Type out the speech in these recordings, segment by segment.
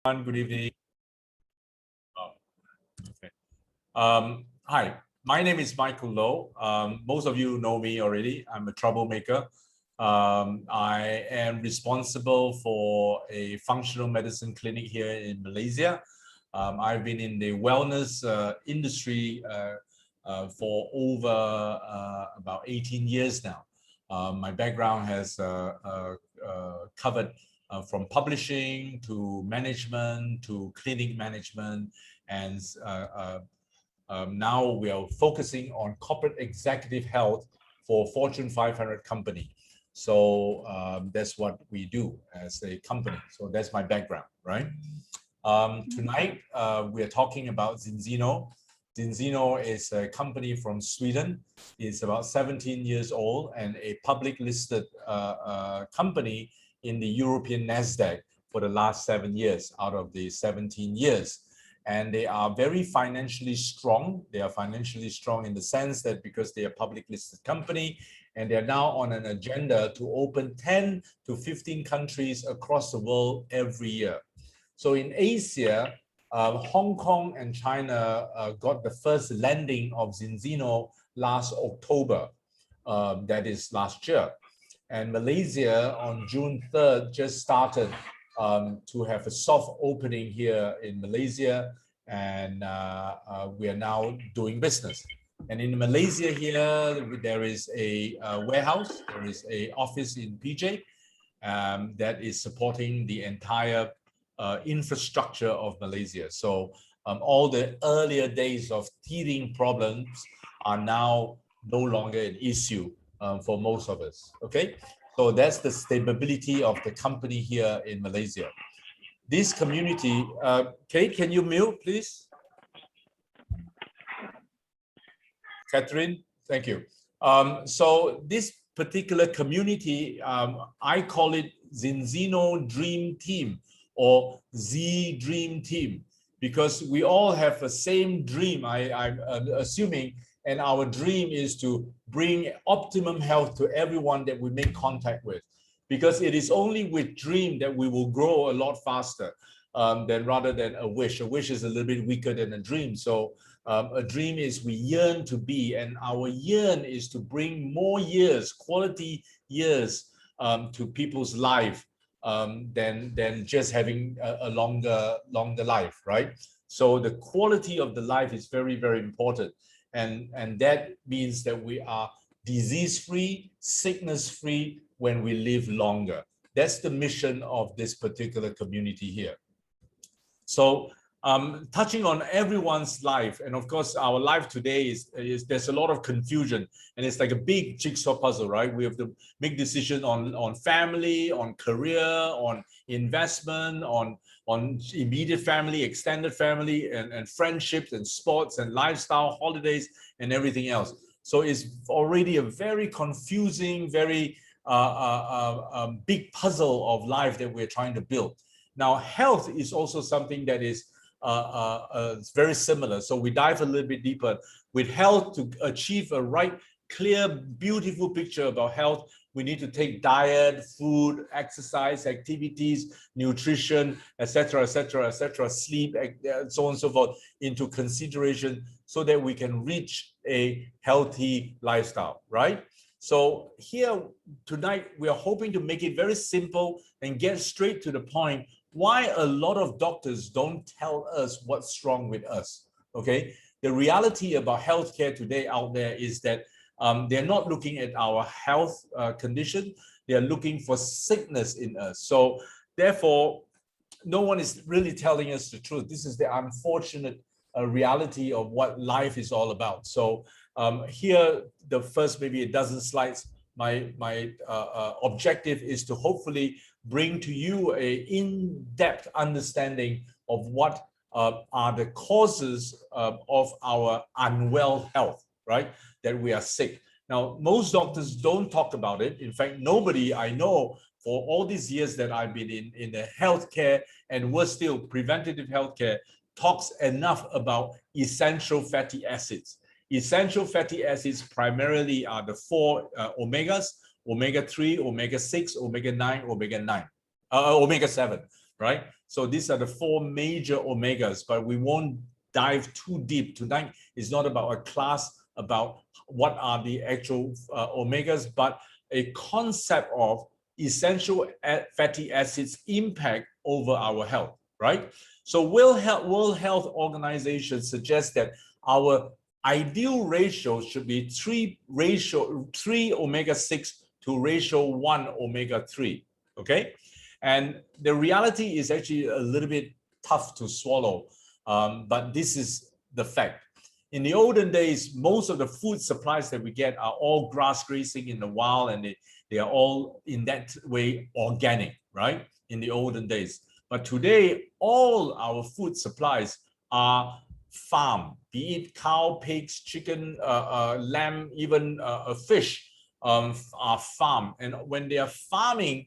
Good evening. Oh, okay. Hi, my name is Michael Low. Most of you know me already. I'm a troublemaker. I am responsible for a functional medicine clinic here in Malaysia. I've been in the wellness industry for over about 18 years now. My background has covered from publishing to management to clinic management, and now we are focusing on corporate executive health for Fortune 500 company. So that's what we do as a company. So that's my background, right? Tonight we are talking about Zinzino. Zinzino is a company from Sweden. It's about 17 years old and a public listed company in the European NASDAQ for the last 7 years out of the 17 years. And they are very financially strong. They are financially strong in the sense that because they are a public listed company, and they're now on an agenda to open 10 to 15 countries across the world every year. So in Asia, Hong Kong and China got the first landing of Zinzino last October, that is last year. And Malaysia on June 3rd just started to have a soft opening here in Malaysia, and we are now doing business. And in Malaysia here, there is a warehouse, there is an office in PJ that is supporting the entire infrastructure of Malaysia. So all the earlier days of teething problems are now no longer an issue for most of us. Okay, so that's the stability of the company here in Malaysia. This community, Kate, can you mute, please? Catherine, thank you. So this particular community, I call it Zinzino Dream Team or Z Dream Team, because we all have the same dream, I'm assuming, and our dream is to bring optimum health to everyone that we make contact with, because it is only with dream that we will grow a lot faster than rather than a wish. A wish is a little bit weaker than a dream. So a dream is we yearn to be, and our yearn is to bring more years, quality years to people's life than just having a longer life, right? So the quality of the life is very, very important. And that means that we are disease-free, sickness-free when we live longer. That's the mission of this particular community here. So touching on everyone's life, and of course our life today is there's a lot of confusion, and it's like a big jigsaw puzzle, right? We have to make decisions on family, on career, on investment, on immediate family, extended family, and friendships and sports and lifestyle, holidays, and everything else. So it's already a very confusing, very big puzzle of life that we're trying to build. Now, health is also something that is very similar. So we dive a little bit deeper. With health, to achieve a right, clear, beautiful picture about health, we need to take diet, food, exercise, activities, nutrition, etc., etc., etc., sleep, so on and so forth into consideration so that we can reach a healthy lifestyle, right? So here tonight, we are hoping to make it very simple and get straight to the point why a lot of doctors don't tell us what's wrong with us, okay? The reality about healthcare today out there is that they're not looking at our health condition, they're looking for sickness in us. So therefore, no one is really telling us the truth. This is the unfortunate reality of what life is all about. So here, the first maybe a dozen slides, my objective is to hopefully bring to you a in-depth understanding of what are the causes of our unwell health, right? That we are sick. Now, most doctors don't talk about it. In fact, nobody I know for all these years that I've been in the healthcare, and worse still, preventative healthcare, talks enough about essential fatty acids. Essential fatty acids primarily are the four omegas: omega-3, omega-6, omega-9, omega-7. right? So these are the 4 major omegas, but we won't dive too deep tonight. It's not about a class about what are the actual omegas, but a concept of essential fatty acids impact over our health, right? So World Health Organization suggests that our ideal ratio should be 3 omega-6 to ratio 1 omega-3, okay? And the reality is actually a little bit tough to swallow, but this is the fact. In the olden days, most of the food supplies that we get are all grass grazing in the wild, and they are all in that way organic, right? In the olden days. But today, all our food supplies are farm, be it cow, pigs, chicken, lamb, even fish are farmed. And when they are farming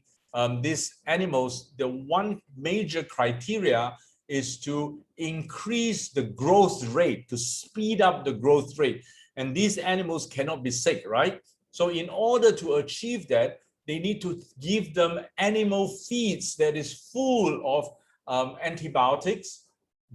these animals, the one major criteria is to increase the growth rate, to speed up the growth rate. And these animals cannot be sick, right? So in order to achieve that, they need to give them animal feeds that is full of antibiotics,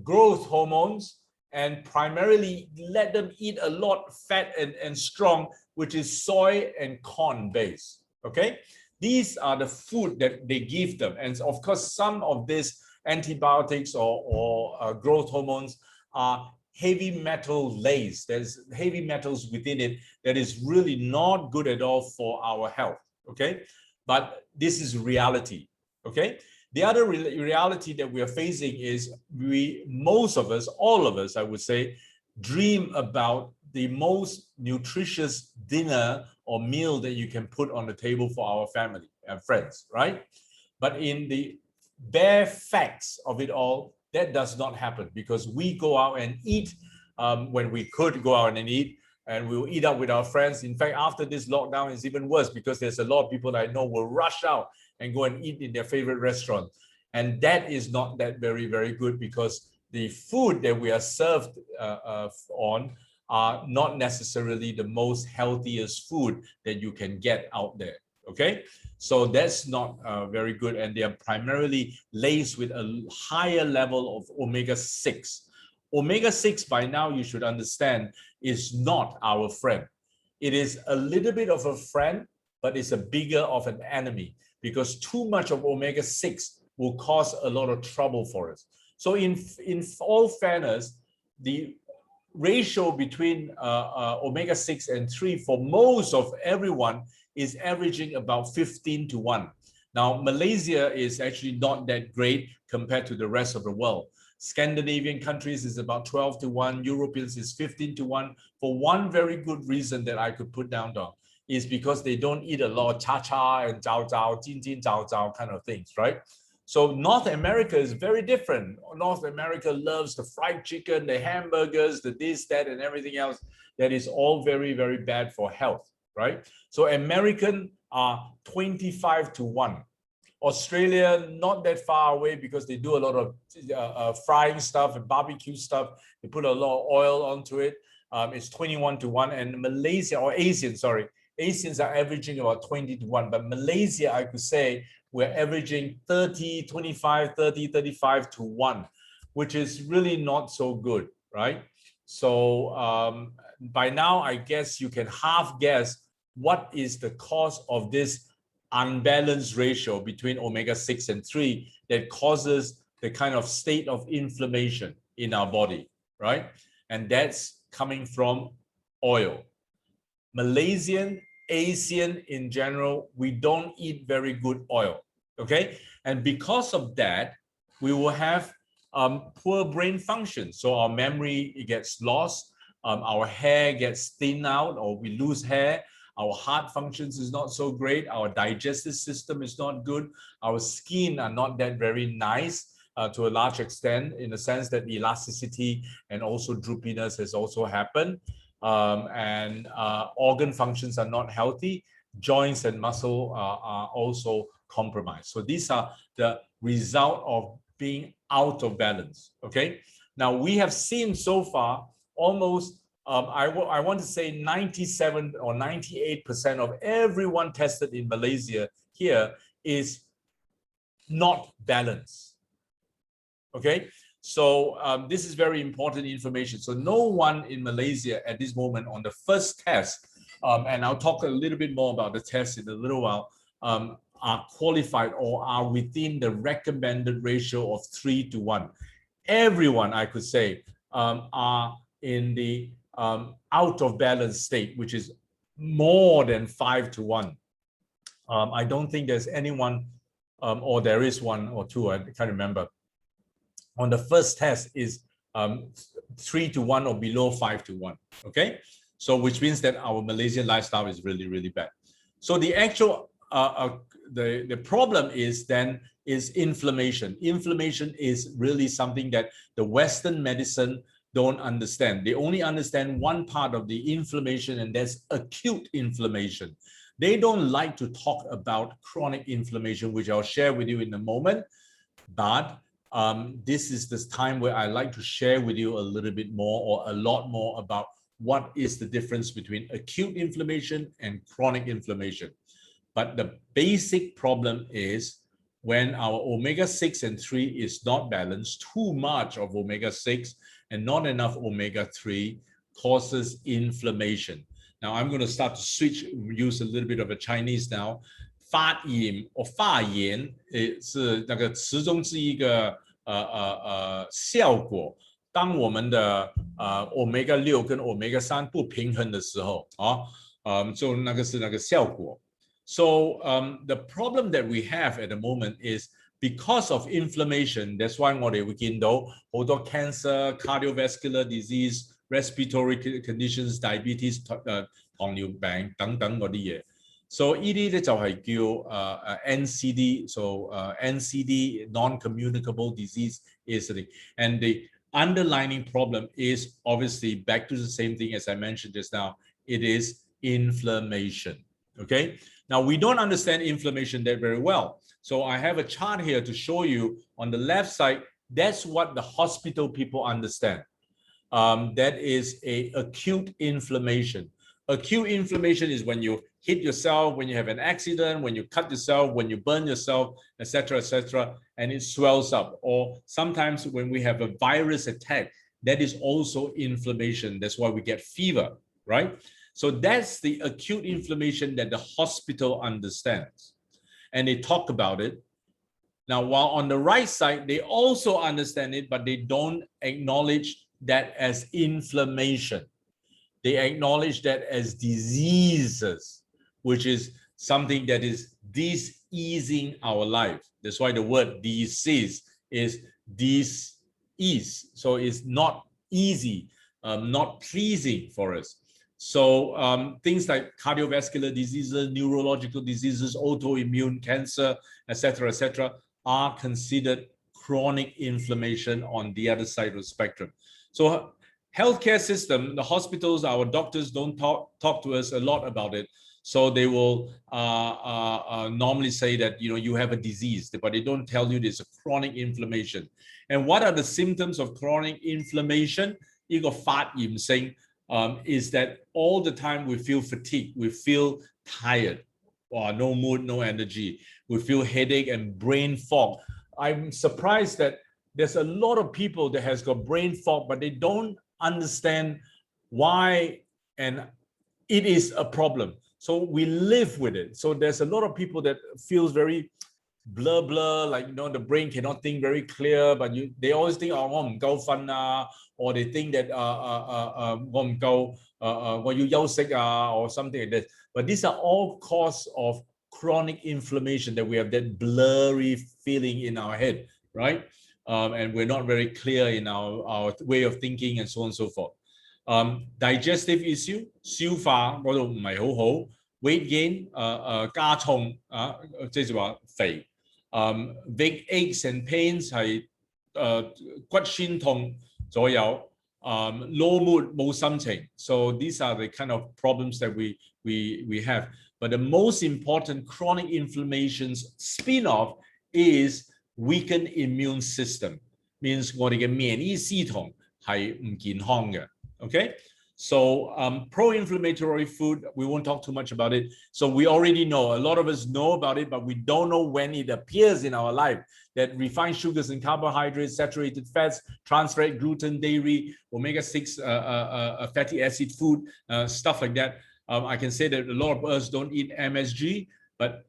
growth hormones, and primarily let them eat a lot fat and strong, which is soy and corn based, okay? These are the food that they give them. And of course, some of these antibiotics or growth hormones are heavy metal laced. There's heavy metals within it that is really not good at all for our health, okay? But this is reality, okay? The other reality that we are facing is most of us, all of us, I would say, dream about the most nutritious dinner or meal that you can put on the table for our family and friends, right? But in the bare facts of it all, that does not happen, because we go out and eat when we could go out and eat, and we'll eat out with our friends. In fact, after this lockdown, it's even worse, because there's a lot of people that I know will rush out and go and eat in their favorite restaurant. And that is not that very, very good, because the food that we are served on are not necessarily the most healthiest food that you can get out there, okay? So that's not very good, and they are primarily laced with a higher level of omega-6. Omega-6, by now you should understand, is not our friend. It is a little bit of a friend, but it's a bigger of an enemy, because too much of omega-6 will cause a lot of trouble for us. So in all fairness, the ratio between omega-6 and 3 for most of everyone is averaging about 15 to 1. Now, Malaysia is actually not that great compared to the rest of the world. Scandinavian countries is about 12 to 1, Europeans is 15 to 1, for one very good reason that I could put down is because they don't eat a lot of cha-cha and zao-zao, jin-jin, zao-zao kind of things, right? So North America is very different. North America loves the fried chicken, the hamburgers, the this, that, and everything else. That is all very, very bad for health, right? So American are 25 to 1. Australia, not that far away, because they do a lot of frying stuff and barbecue stuff. They put a lot of oil onto it. It's 21 to 1. And Malaysia, or Asian, sorry, Asians are averaging about 20 to 1. But Malaysia, I could say, we're averaging 30, 25, 30, 35 to 1, which is really not so good, right? So by now, I guess you can half guess what is the cause of this unbalanced ratio between omega-6 and 3 that causes the kind of state of inflammation in our body, right? And that's coming from oil. Malaysian, Asian in general, we don't eat very good oil, okay? And because of that, we will have poor brain function. So our memory, it gets lost, our hair gets thin out, or we lose hair. Our heart functions is not so great. Our digestive system is not good. Our skin are not that very nice to a large extent, in the sense that the elasticity and also droopiness has also happened. Organ functions are not healthy. Joints and muscle are also compromised. So these are the result of being out of balance, okay? Now, we have seen so far almost I want to say 97 or 98% of everyone tested in Malaysia here is not balanced. Okay, so this is very important information. So no one in Malaysia at this moment on the first test, and I'll talk a little bit more about the test in a little while, are qualified or are within the recommended ratio of 3:1. Everyone, I could say, are in the out of balance state, which is more than 5:1. I don't think there's anyone, or there is one or two, I can't remember. On the first test is 3:1 or below 5:1. Okay, so which means that our Malaysian lifestyle is really, really bad. So the actual the problem is then is inflammation. Inflammation is really something that the Western medicine don't understand. They only understand one part of the inflammation, and that's acute inflammation. They don't like to talk about chronic inflammation, which I'll share with you in a moment. But this is this time where I like to share with you a little bit more or a lot more about what is the difference between acute inflammation and chronic inflammation. But the basic problem is when our omega-6 and 3 is not balanced, too much of omega-6 and not enough omega-3 causes inflammation. Now I'm going to start to switch, use a little bit of a Chinese now. 发炎或发炎是那个其中之一个效果。当我们的omega 6跟 omega 3不平衡的时候就那个是那个效果。So the problem that we have at the moment is because of inflammation. That's why 我哋會見到好多 cancer, cardiovascular disease, respiratory conditions, diabetes, 糖尿病等等嗰啲嘢。So 呢啲咧就係叫NCD, so NCD, non-communicable disease is the, and the underlying problem is obviously back to the same thing as I mentioned just now. It is inflammation. Okay. Now we don't understand inflammation that very well. So I have a chart here to show you on the left side. That's what the hospital people understand. That is a acute inflammation. Acute inflammation is when you hit yourself, when you have an accident, when you cut yourself, when you burn yourself, etc., and it swells up. Or sometimes when we have a virus attack, that is also inflammation. That's why we get fever, right? So that's the acute inflammation that the hospital understands. And they talk about it. Now, while on the right side, they also understand it, but they don't acknowledge that as inflammation. They acknowledge that as diseases, which is something that is diseasing our life. That's why the word disease is dis-ease. So it's not easy, not pleasing for us. So things like cardiovascular diseases, neurological diseases, autoimmune cancer, etc., are considered chronic inflammation on the other side of the spectrum. So healthcare system, the hospitals, our doctors don't talk to us a lot about it. So they will normally say that you have a disease, but they don't tell you there's a chronic inflammation. And what are the symptoms of chronic inflammation? 一個發炎性 is that all the time we feel fatigue, we feel tired, no mood, no energy. We feel headache and brain fog. I'm surprised that there's a lot of people that has got brain fog, but they don't understand why, and it is a problem. So we live with it. So there's a lot of people that feels very blur, like the brain cannot think very clear, but they always think, oh, 我唔夠瞓啊, or they think that 我唔夠我要休息啊, or something like that. But these are all cause of chronic inflammation, that we have that blurry feeling in our head, right? And we're not very clear in our way of thinking and so on and so forth. Digestive issue, 消化嗰度唔係好好, weight gain, 加重即係話肥, big aches and pains 係骨酸痛左右, low mood 冇心情. So these are the kind of problems that we have. But the most important chronic inflammation's spin-off is weakened immune system. Means 我哋嘅免疫系統係唔健康嘅. Okay, So pro-inflammatory food, we won't talk too much about it. So we already know, a lot of us know about it, but we don't know when it appears in our life, that refined sugars and carbohydrates, saturated fats, trans fat, gluten, dairy, omega-6 fatty acid food, stuff like that. I can say that a lot of us don't eat MSG, but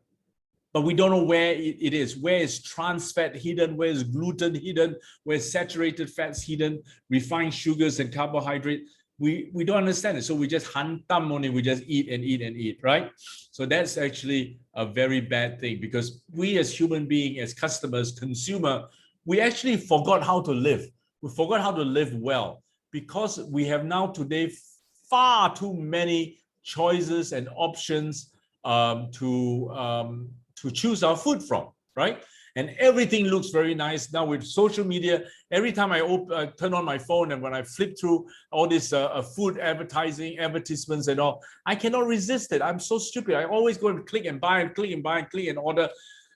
we don't know where it is. Where is trans fat hidden? Where is gluten hidden? Where is saturated fats hidden? Refined sugars and carbohydrate. We don't understand it. So we just hantam only, we just eat and eat and eat, right? So that's actually a very bad thing, because we as human beings, as customers, consumer, we actually forgot how to live. We forgot how to live well, because we have now today far too many choices and options to choose our food from, right? And everything looks very nice now with social media. Every time I turn on my phone, and when I flip through all this food advertising, advertisements and all, I cannot resist it. I'm so stupid. I always go and click and buy and click and buy and click and order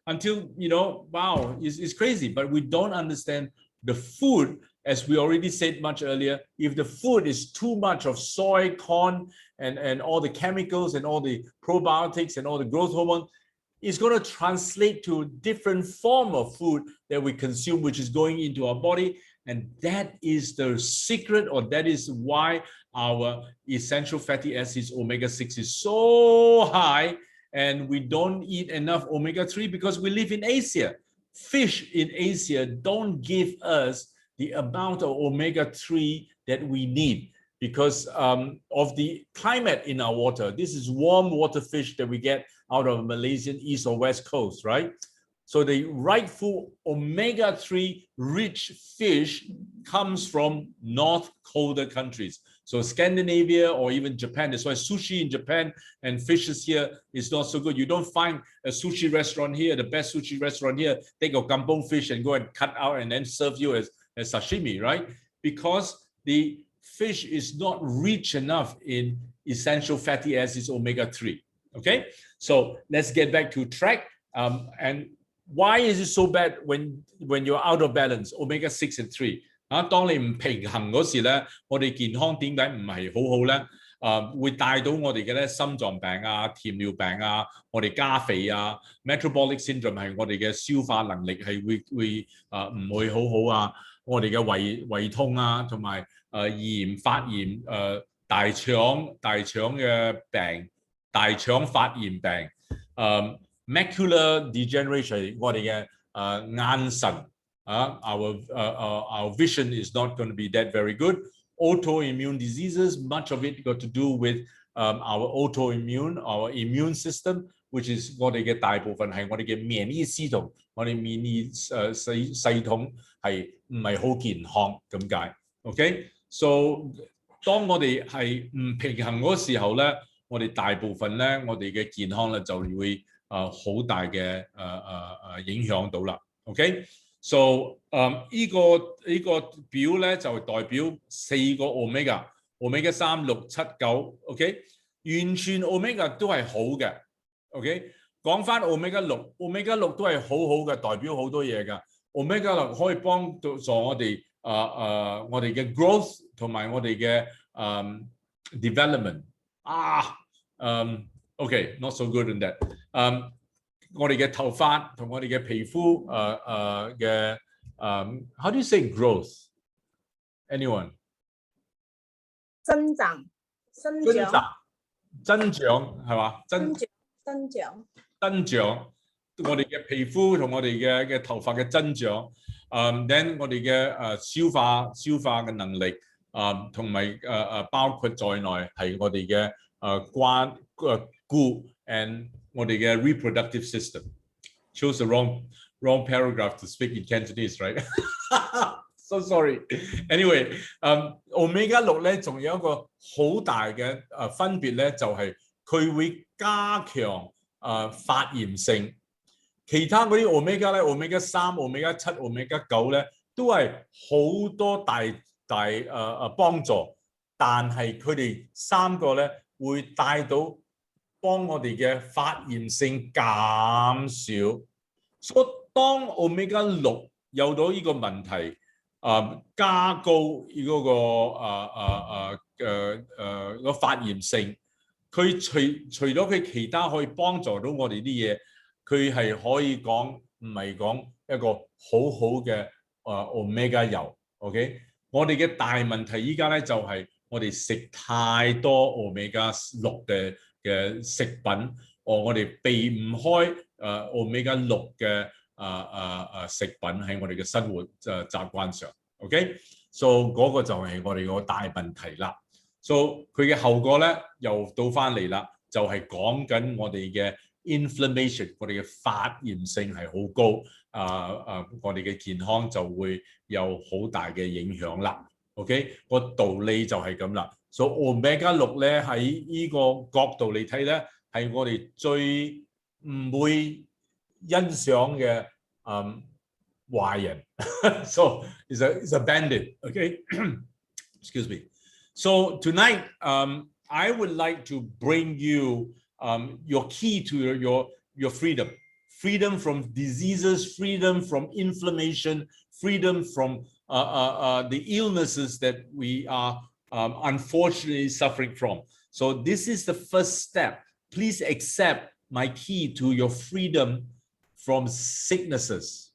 until, you know, wow, it's crazy. But we don't understand the food, as we already said much earlier. If the food is too much of soy, corn, and all the chemicals and all the probiotics and all the growth hormone, is going to translate to a different form of food that we consume, which is going into our body. And that is the secret, or that is why our essential fatty acids, omega-6, is so high. And we don't eat enough omega-3 because we live in Asia. Fish in Asia don't give us the amount of omega-3 that we need, because of the climate in our water. This is warm water fish that we get out of Malaysian east or west coast, right? So the rightful omega-3 rich fish comes from north colder countries. So Scandinavia or even Japan. That's why sushi in Japan and fishes here is not so good. You don't find a sushi restaurant here, the best sushi restaurant here, take a kampong fish and go and cut out and then serve you as sashimi, right? Because the fish is not rich enough in essential fatty acids, omega-3. Okay, so let's get back to track. And why is it so bad when you're out of balance? Omega-6 and 3當你唔平衡嗰時咧，我哋健康點解唔係好好咧？會帶到我哋嘅咧心臟病啊、甜尿病啊、我哋加肥啊、metabolic syndrome 係我哋嘅消化能力係會唔會好好啊？我哋嘅胃痛啊，同埋炎發炎大腸嘅病。大腸發炎病，macular degeneration， 我哋嘅眼神our vision is not going to be that very good. Autoimmune diseases, much of it got to do with our autoimmune, our immune system, which is 我哋嘅大部分係我哋嘅免疫系統，我哋免疫系統係唔係好健康咁解 ？OK， so 當我哋係唔平衡嗰時候咧。我哋大部分咧，我哋嘅健康咧就會好大嘅影響到啦。OK，so 呢個表咧就代表4個 omega 3、6、7、9。OK， 完全 omega 都係好嘅。OK， 講翻 omega 6都係好好嘅，代表好多嘢㗎。omega 6可以幫助我哋我哋嘅 growth 同埋我哋嘅development。OK, not so good in that. 我哋嘅頭髮同我哋嘅皮膚嘅how do you say growth? Anyone? 增長係嘛？增長，我哋嘅皮膚同我哋嘅頭髮嘅增長。then 我哋嘅消化嘅能力同埋包括在內係我哋嘅骨 and 我哋嘅 reproductive system. Chose the wrong paragraph to speak in Cantonese, right? So sorry. Anyway, omega 6咧，仲有一個好大嘅分別咧，就係佢會加強發炎性。其他嗰啲 omega 咧 ，omega 3、omega 7、omega 9咧，都係好多大幫助，但係佢哋3個咧會帶到幫我哋嘅發炎性減少。所以當 omega 6有到呢個問題，加高嗰個發炎性。佢除咗佢其他可以幫助到我哋啲嘢，佢係可以講唔係講一個好好嘅omega 油。OK， 我哋嘅大問題依家咧就係我哋食太多 omega 6嘅食品，我哋避唔開omega 6嘅食品喺我哋嘅生活習慣上。OK， so 嗰個就係我哋個大問題啦。so 佢嘅後果咧又到翻嚟啦，就係講緊我哋嘅 inflammation， 我哋嘅發炎性係好高，我哋嘅健康就會有好大嘅影響啦。OK， 個道理就係咁啦。so omega 6咧喺呢個角度嚟睇咧，係我哋最唔會欣賞嘅壞人。so it's a bandit. Okay. Excuse me. So tonight, I would like to bring you your key to your freedom. Freedom from diseases, freedom from inflammation, freedom from the illnesses that we are unfortunately suffering from. So this is the first step. Please accept my key to your freedom from sicknesses.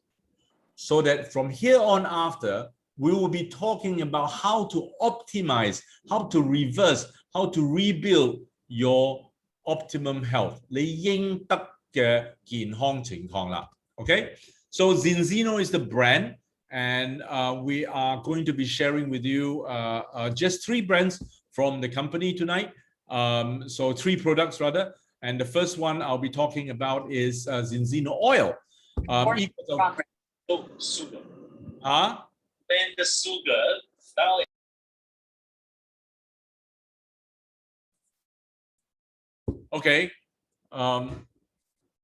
So that from here on after, we will be talking about how to optimize, how to reverse, how to rebuild your optimum health. 你應得嘅健康情況啦。Okay? So Zinzino is the brand, and we are going to be sharing with you just 3 brands from the company tonight. So 3 products rather. And the first one I'll be talking about is Zinzino oil. Sugar. Huh? Then the sugar. Now Okay. All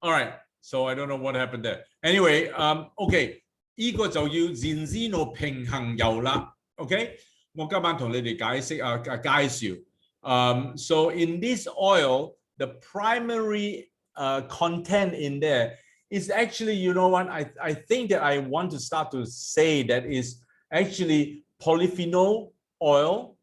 right. So I don't know what happened there. Anyway, okay. 呢個就要 Zinzino 平衡油啦。Okay. 我今晚同你哋介紹。So in this oil, the primary content in there is actually, you know what, I think that I want to start to say that is actually polyphenol oil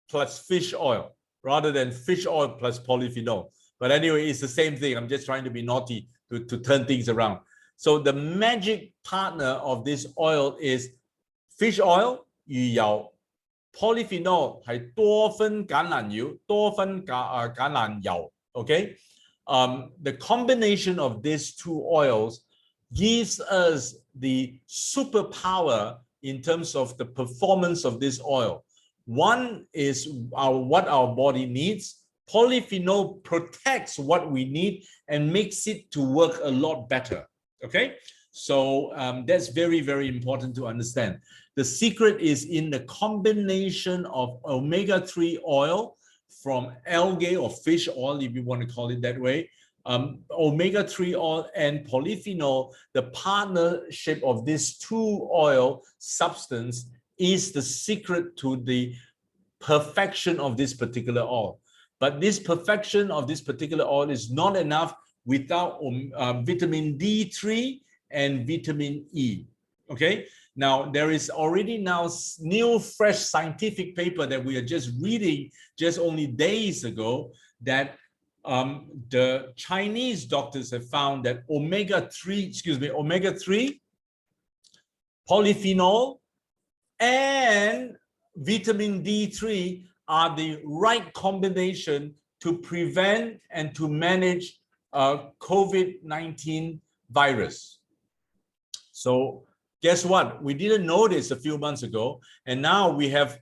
plus fish oil rather than fish oil plus polyphenol. But anyway, it's the same thing. I'm just trying to be naughty to turn things around. So the magic partner of this oil is fish oil, 魚油 polyphenol 係多酚橄欖油，多酚橄欖油 okay? The combination of these 2 oils gives us the superpower in terms of the performance of this oil. One is what our body needs. Polyphenol protects what we need and makes it to work a lot better. Okay, so that's very, very important to understand. The secret is in the combination of omega-3 oil from algae or fish oil, if you want to call it that way, omega-3 oil and polyphenol. The partnership of these 2 oil substance is the secret to the perfection of this particular oil. But this perfection of this particular oil is not enough without vitamin D3 and vitamin E. Okay, now there is already now new fresh scientific paper that we are just reading just only days ago that the Chinese doctors have found that omega-3, polyphenol, and vitamin D3 are the right combination to prevent and to manage COVID-19 virus. So guess what? We didn't know this a few months ago, and now we have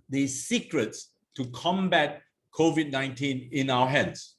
the secrets to combat COVID-19 in our hands.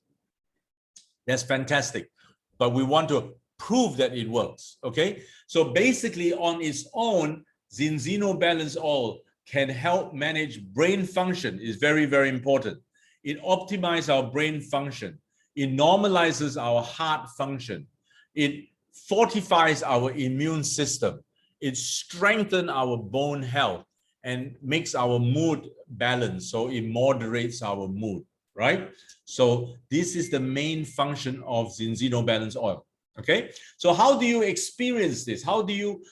That's fantastic. But we want to prove that it works. Okay. So basically, on its own, Zinzino Balance Oil can help manage brain function. Is very, very important. It optimizes our brain function. It normalizes our heart function. It fortifies our immune system. It strengthens our bone health and makes our mood balanced. So it moderates our mood, right? So this is the main function of Zinzino Balance Oil. Okay, so how do you experience this? How do you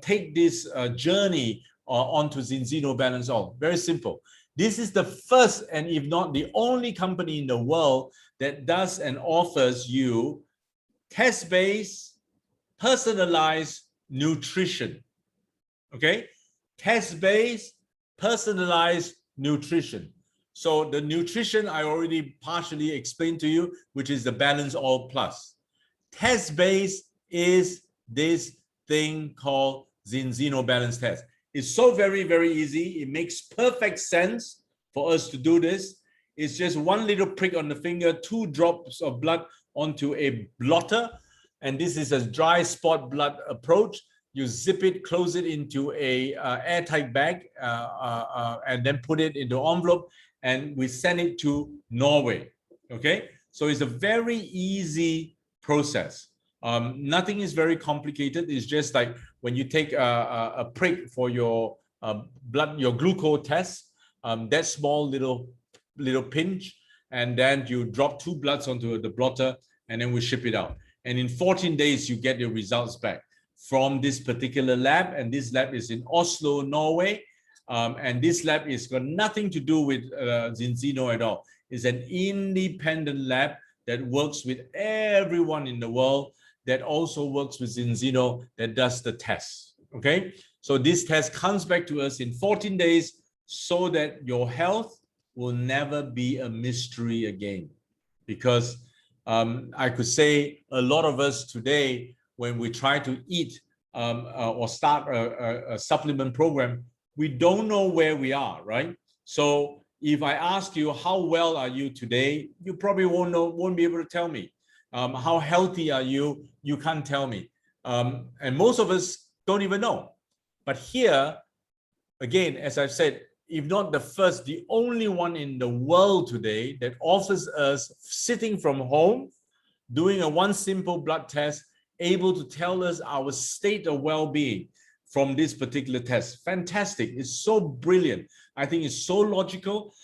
take this journey onto Zinzino Balance All? Very simple. This is the first and if not the only company in the world that does and offers you test-based, personalized nutrition. Okay, test-based, personalized nutrition. So the nutrition I already partially explained to you, which is the Balance All Plus. Test-based is this thing called Zinzino Balance Test. It's so very, very easy. It makes perfect sense for us to do this. It's just one little prick on the finger, 2 drops of blood onto a blotter. And this is a dry spot blood approach. You zip it, close it into a airtight bag, and then put it into an envelope, and we send it to Norway. Okay, so it's a very easy process. Nothing is very complicated. It's just like when you take a prick for your blood, your glucose test, that small little pinch, and then you drop 2 bloods onto the blotter, and then we ship it out. And in 14 days, you get your results back from this particular lab. And this lab is in Oslo, Norway. And this lab is got nothing to do with Zinzino at all. It's an independent lab that works with everyone in the world, that also works with Zinzino, that does the test. Okay, so this test comes back to us in 14 days so that your health will never be a mystery again. Because I could say a lot of us today, when we try to eat or start a supplement program, we don't know where we are, right? So if I ask you, how well are you today? You probably won't be able to tell me. How healthy are you? You can't tell me. And most of us don't even know. But here, again, as I've said, if not the first, the only one in the world today that offers us, sitting from home, doing a one simple blood test, able to tell us our state of well-being from this particular test. Fantastic. It's so brilliant. I think it's so logical,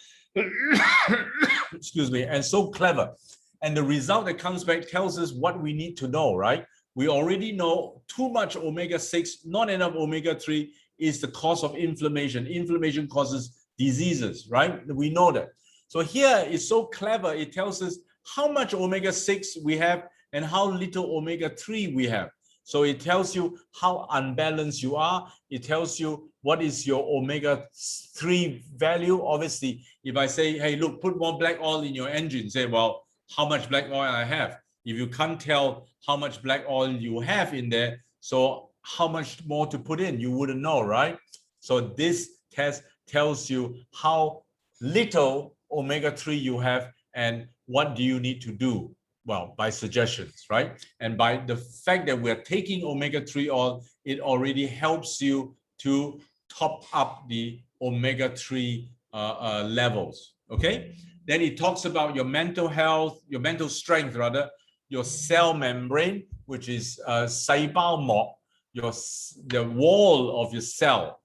excuse me, and so clever. And the result that comes back tells us what we need to know, right? We already know too much omega-6, not enough omega-3 is the cause of inflammation. Inflammation causes diseases, right? We know that. So here it's so clever. It tells us how much omega-6 we have and how little omega-3 we have. So it tells you how unbalanced you are. It tells you what is your omega-3 value. Obviously, if I say, hey, look, put more black oil in your engine, say, well, how much black oil I have? If you can't tell how much black oil you have in there, so how much more to put in, you wouldn't know, right? So this test tells you how little omega-3 you have and what do you need to do. Well, by suggestions, right? And by the fact that we're taking omega-3 oil, it already helps you to top up the omega-3 levels, okay? Then it talks about your mental health, your mental strength rather, your cell membrane, which is 細胞膜, the wall of your cell.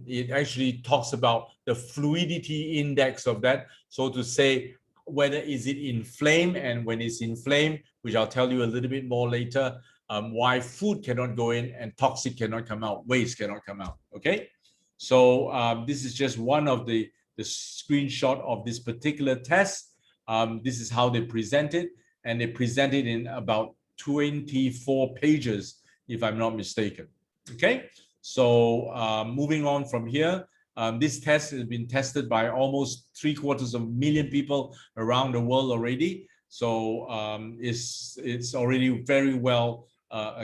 It actually talks about the fluidity index of that. So to say, whether is it inflamed, and when it's inflamed, which I'll tell you a little bit more later, why food cannot go in and toxic cannot come out, waste cannot come out, okay? So this is just one of the screenshot of this particular test. This is how they present it, and they present it in about 24 pages, if I'm not mistaken, okay? So moving on from here, this test has been tested by almost 750,000 people around the world already. So it's already very well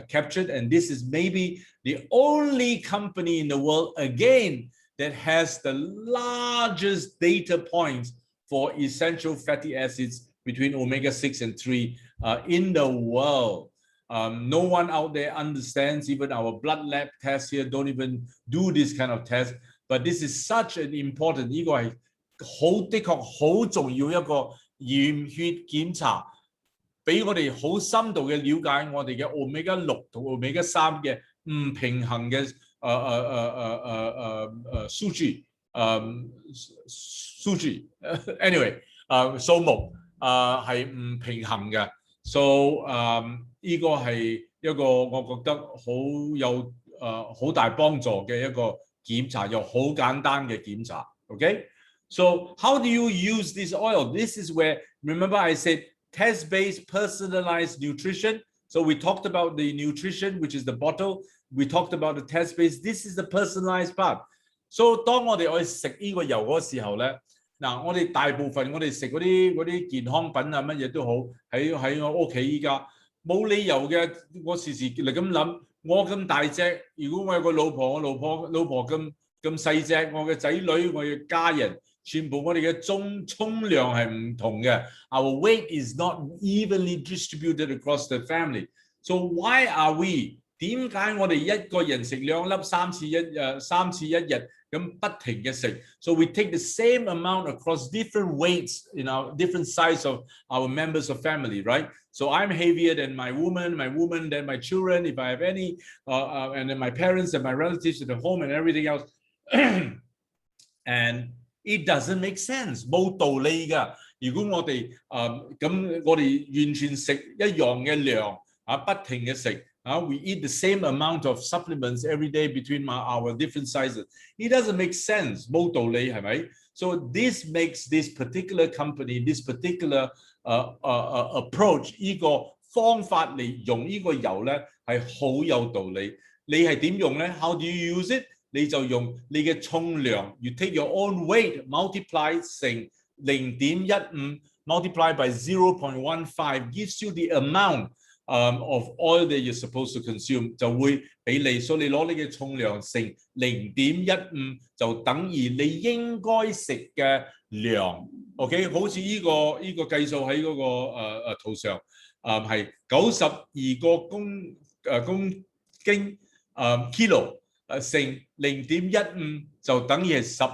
captured. And this is maybe the only company in the world, again, that has the largest data points for essential fatty acids between omega-6 and 3 in the world. No one out there understands, even our blood lab tests here don't even do this kind of test. But this is such an important, 呢個係的確好重要一個驗血檢查，俾我哋好深度嘅了解我哋嘅 omega-6 同 omega-3 嘅唔平衡嘅數據anyway 數目係唔平衡嘅。So 呢個係一個我覺得好有好大幫助嘅一個檢查，又好簡單嘅檢查。Okay, so how do you use this oil? This is where, remember I said test-based personalized nutrition. So we talked about the nutrition, which is the bottle. We talked about the test-based. This is the personalized part. So 當我哋愛食呢個油嗰時候咧，嗱，我哋大部分我哋食嗰啲健康品啊，乜嘢都好，喺我屋企依家冇理由嘅。我時時嚟咁諗，我咁大隻，如果我有個老婆，我老婆咁細隻，我嘅仔女，我嘅家人，全部我哋嘅沖量係唔同嘅。Our weight is not evenly distributed across the family. So why are we？ 點解我哋一個人食2粒3次一日咁不停嘅食 ？So we take the same amount across different weights in our different size of our members of family, right? So I'm heavier than my woman than my children, if I have any, and then my parents and my relatives at the home and everything else. And it doesn't make sense， 冇道理㗎。如果我哋咁，我哋完全食一樣嘅量不停嘅食。We eat the same amount of supplements every day between our different sizes. It doesn't make sense. 冇道理係咪？ So this makes this particular company, this particular approach 呢個方法嚟用呢個油咧係好有道理。你係點用咧 ？How do you use it？ 你就用你嘅重量 ，you take your own weight multiply 乘0.15 multiply by 0.15 gives you the amount of oil that you're supposed to consume 就會俾你，所以你攞你嘅重量乘0.15就等於你應該食嘅量。OK， 好似呢個計數喺嗰個圖上，係92個公斤kilo 乘0.15就等於係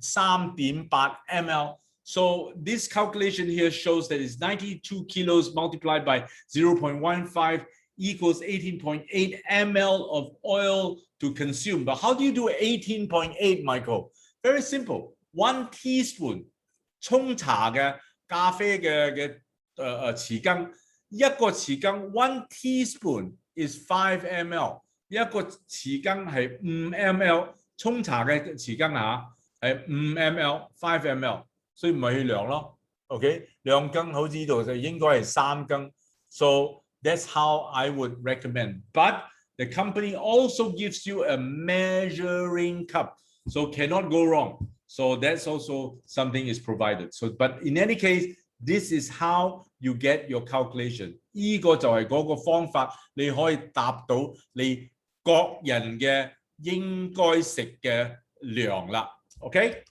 13.8 ml。So this calculation here shows that it's 92 kilos multiplied by 0.15 equals 18.8 ml of oil to consume. But how do you do 18.8, Michael? Very simple. 1 teaspoon 沖茶嘅咖啡嘅匙羹，一個匙羹 1 teaspoon is 5 ml， 一個匙羹係5 ml， 沖茶嘅匙羹係5 ml， 5 ml。所以唔係去量咯 ，OK？ 2羹好似呢度就應該係3羹 ，so that's how I would recommend. But the company also gives you a measuring cup, so cannot go wrong. So that's also something is provided. So, but in any case, this is how you get your calculation. 呢個就係嗰個方法，你可以達到你各人嘅應該食嘅量啦 ，OK？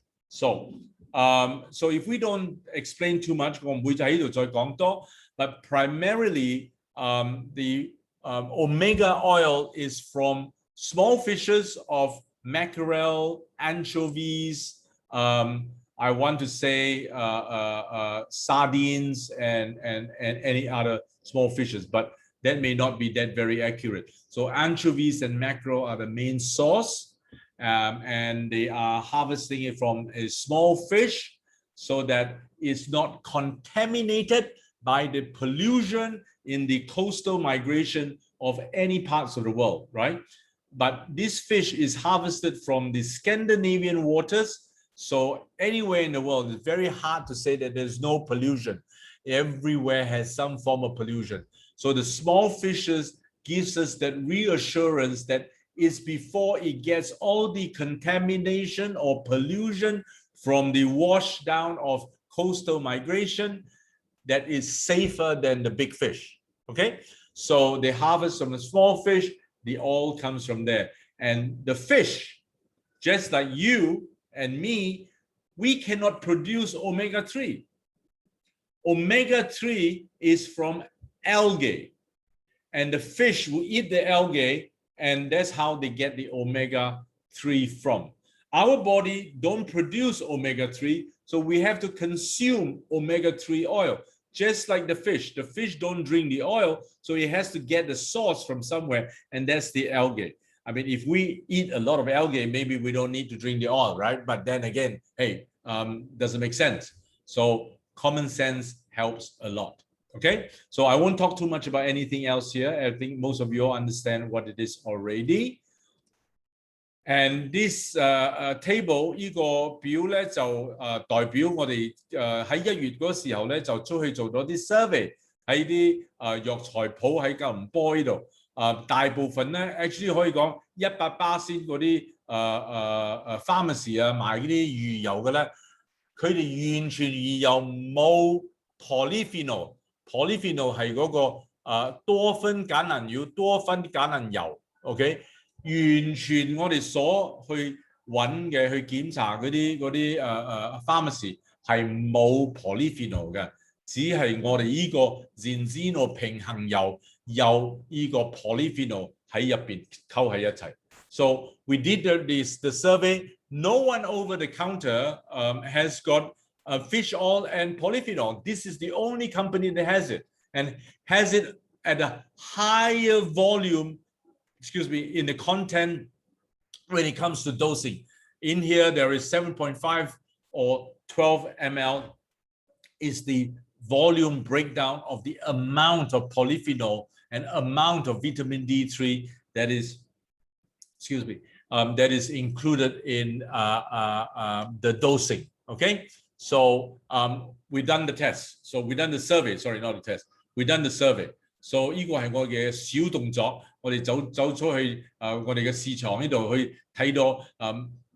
So if we don't explain too much, 我唔會喺度再講多。But primarily, the omega oil is from small fishes of mackerel, anchovies. I want to say sardines and any other small fishes, but that may not be that very accurate. So anchovies and mackerel are the main source. And they are harvesting it from a small fish so that it's not contaminated by the pollution in the coastal migration of any parts of the world, right? But this fish is harvested from the Scandinavian waters. So anywhere in the world, it's very hard to say that there's no pollution. Everywhere has some form of pollution. So the small fishes gives us that reassurance that is before it gets all the contamination or pollution from the wash down of coastal migration, that is safer than the big fish. Okay, so they harvest from the small fish, the oil comes from there. And the fish, just like you and me, we cannot produce omega-3. Omega-3 is from algae, and the fish will eat the algae, and that's how they get the omega-3 from. Our body don't produce omega-3, so we have to consume omega-3 oil, just like the fish. The fish don't drink the oil, so it has to get the source from somewhere, and that's the algae. I mean, if we eat a lot of algae, maybe we don't need to drink the oil, right? But then again, hey, doesn't make sense. So common sense helps a lot. Okay, so I won't talk too much about anything else here. I think most of you all understand what it is already. And this table 呢個表咧就代表我哋喺1月嗰時候咧就出去做咗啲 survey 喺啲藥材鋪喺吉隆坡呢度大部分咧 actually 可以講100%嗰啲pharmacy 啊賣呢啲魚油嘅咧，佢哋完全魚油冇 polyphenol 係嗰個多酚橄欖油多酚橄欖油 ，OK。完全我哋所去揾嘅去檢查嗰啲pharmacy 係冇 polyphenol 嘅，只係我哋呢個 Zinzino 平衡油有呢個 polyphenol 喺入邊溝喺一齊。So we did the survey. No one over the counter has got fish oil and polyphenol. This is the only company that has it and has it at a higher volume. Excuse me, in the content when it comes to dosing. In here, there is 7.5 or 12 ml is the volume breakdown of the amount of polyphenol and amount of vitamin D3 that is, excuse me, that is included in the dosing, okay? So we've done the test. So we've done the survey, sorry, not the test. We've done the survey. So 呢個係我嘅小動作，我哋走出去我哋嘅市場呢度去睇到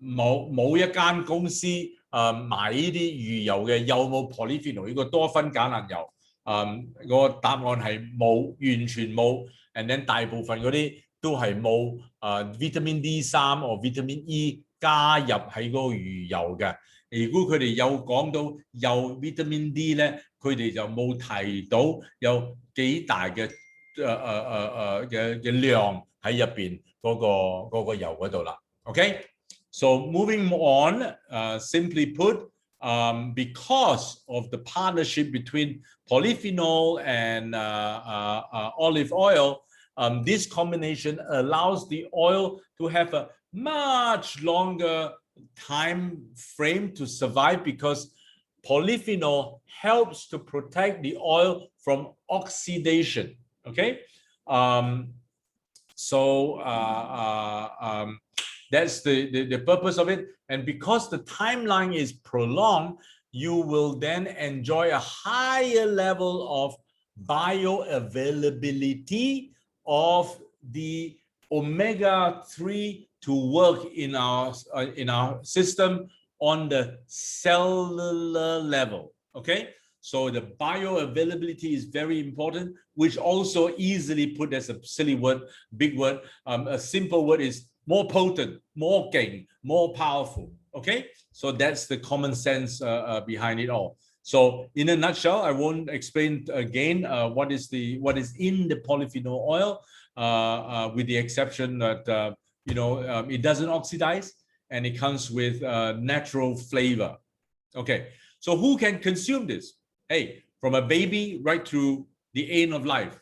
冇一間公司賣呢啲魚油嘅有冇 polyphenol 呢個多酚橄欖油個答案係冇，完全冇 ，and then 大部分嗰啲都係冇vitamin D3 或 vitamin E 加入喺嗰個魚油嘅。如果佢哋有講到有 vitamin D 咧，佢哋就冇提到有幾大嘅量喺入邊嗰個油嗰度啦。Okay, so moving on, simply put, because of the partnership between polyphenol and olive oil, this combination allows the oil to have a much longer time frame to survive because polyphenol helps to protect the oil from oxidation. Okay, so that's the purpose of it. And because the timeline is prolonged, you will then enjoy a higher level of bioavailability of the omega-3 to work in our system on the cellular level. Okay, so the bioavailability is very important, which also easily put as a silly word, big word. A simple word is more potent, more gain, more powerful. Okay, so that's the common sense behind it all. So in a nutshell, I won't explain again what is in the polyphenol oil, with the exception that it doesn't oxidize and it comes with natural flavor. Okay, so who can consume this? Hey, from a baby right through the end of life.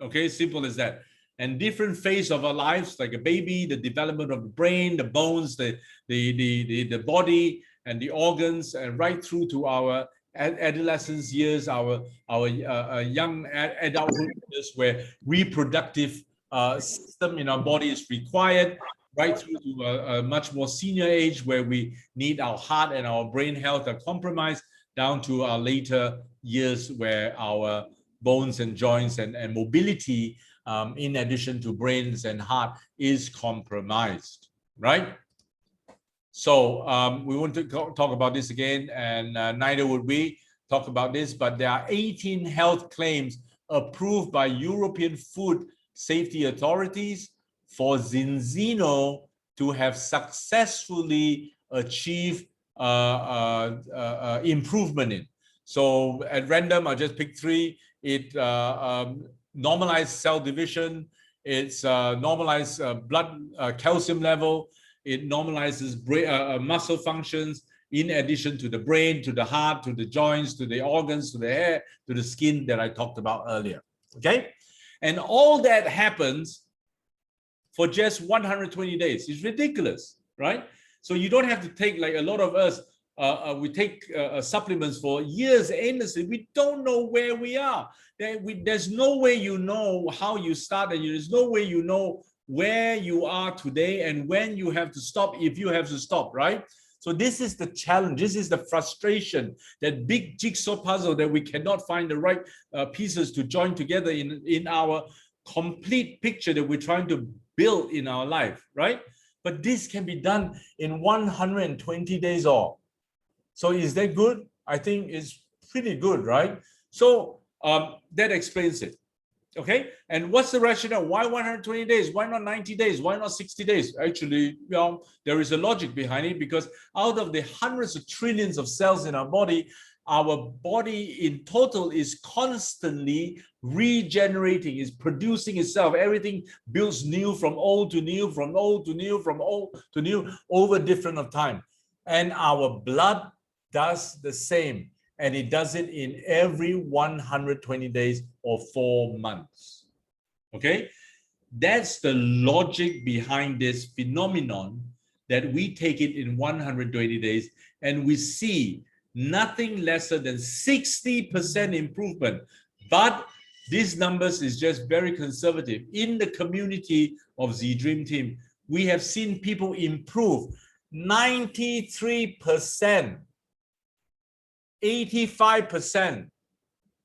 Okay, simple as that. And different phase of our lives, like a baby, the development of the brain, the bones, the body, and the organs, and right through to our adolescence years, our young adulthood years, where reproductive system in our body is required, right through to a much more senior age where we need our heart and our brain health are compromised, down to our later years where our bones and joints and mobility, in addition to brains and heart, is compromised, right? So we want to talk about this again, and neither would we talk about this, but there are 18 health claims approved by European food safety authorities for Zinzino to have successfully achieved improvement in. So at random, I just picked 3. It normalized cell division, it's normalized blood calcium level, it normalizes muscle functions, in addition to the brain, to the heart, to the joints, to the organs, to the hair, to the skin that I talked about earlier. Okay, and all that happens for just 120 days. It's ridiculous, right? So you don't have to take, like a lot of us, we take supplements for years endlessly. We don't know where we are. There's no way you know how you started. There's no way you know where you are today and when you have to stop, if you have to stop, right? So this is the challenge. This is the frustration, that big jigsaw puzzle that we cannot find the right pieces to join together in our complete picture that we're trying to build in our life, right? But this can be done in 120 days or. So is that good? I think it's pretty good, right? So that explains it. Okay, and what's the rationale? Why 120 days? Why not 90 days? Why not 60 days? Actually, there is a logic behind it, because out of the hundreds of trillions of cells in our body in total is constantly regenerating, is producing itself. Everything builds new, from old to new, from old to new, from old to new, over different of time. And our blood does the same. And it does it in every 120 days or 4 months. Okay? That's the logic behind this phenomenon, that we take it in 120 days and we see nothing lesser than 60% improvement. But these numbers is just very conservative. In the community of the Dream Team, we have seen people improve 93%. 85%,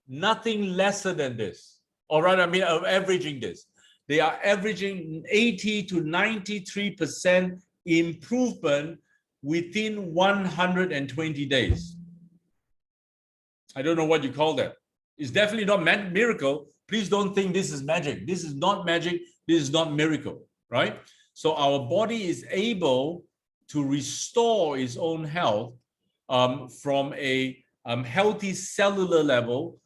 nothing lesser than this. All right, I mean, averaging this. They are averaging 80 to 93% improvement within 120 days. I don't know what you call that. It's definitely not miracle. Please don't think this is magic. This is not magic. This is not miracle, right? So our body is able to restore its own health from a healthy cellular level.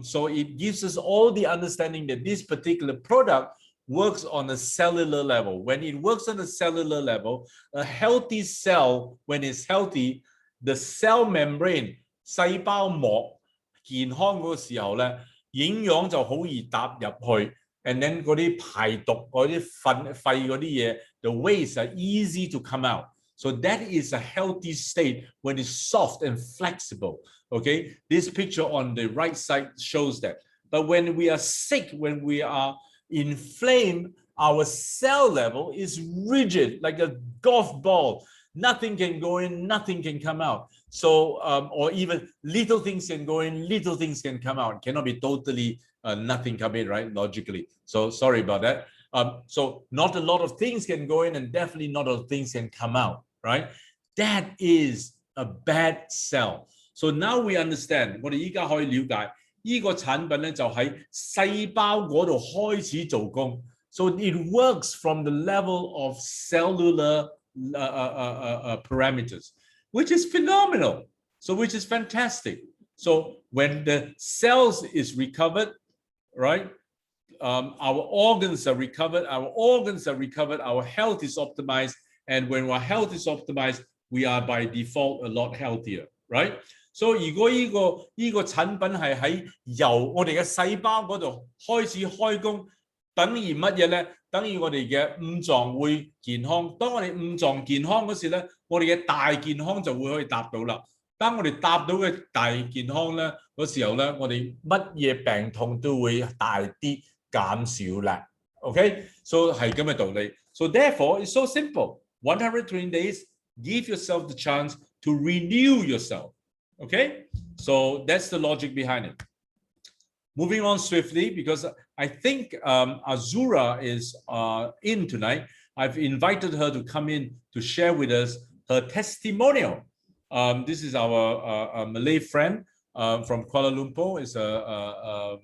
So it gives us all the understanding that this particular product works on a cellular level. When it works on a cellular level, a healthy cell, when it's healthy, the cell membrane 細胞膜健康嗰個時候咧，營養就好易搭入去 ，and then 嗰啲排毒嗰啲肺嗰啲嘢 ，the waste are easy to come out. So that is a healthy state when it's soft and flexible. Okay, this picture on the right side shows that. But when we are sick, when we are inflamed, our cell level is rigid, like a golf ball. Nothing can go in, nothing can come out. So, or even little things can go in, little things can come out. It cannot be totally nothing come in, right? Logically. So sorry about that. So not a lot of things can go in, and definitely not a lot of things can come out, right? That is a bad cell. So now we understand. 我哋依家可以了解呢個產品咧，就喺細胞嗰度開始做工。So it works from the level of cellular parameters, which is phenomenal. So which is fantastic. So when the cells is recovered, right? Our organs are recovered. Our health is optimized. And when our health is optimized, we are by default a lot healthier, right? So 如果呢個產品係喺由我哋嘅細胞嗰度開始開工，等於乜嘢咧？等於我哋嘅五臟會健康。當我哋五臟健康嗰時咧，我哋嘅大健康就會可以達到啦。當我哋達到嘅大健康咧，嗰時候咧，我哋乜嘢病痛都會大啲減少啦。Okay, so 係咁嘅道理。So therefore, it's so simple. 120 days, give yourself the chance to renew yourself. Okay, so that's the logic behind it. Moving on swiftly, because I think Azura is in tonight. I've invited her to come in to share with us her testimonial. This is our Malay friend from Kuala Lumpur. Is a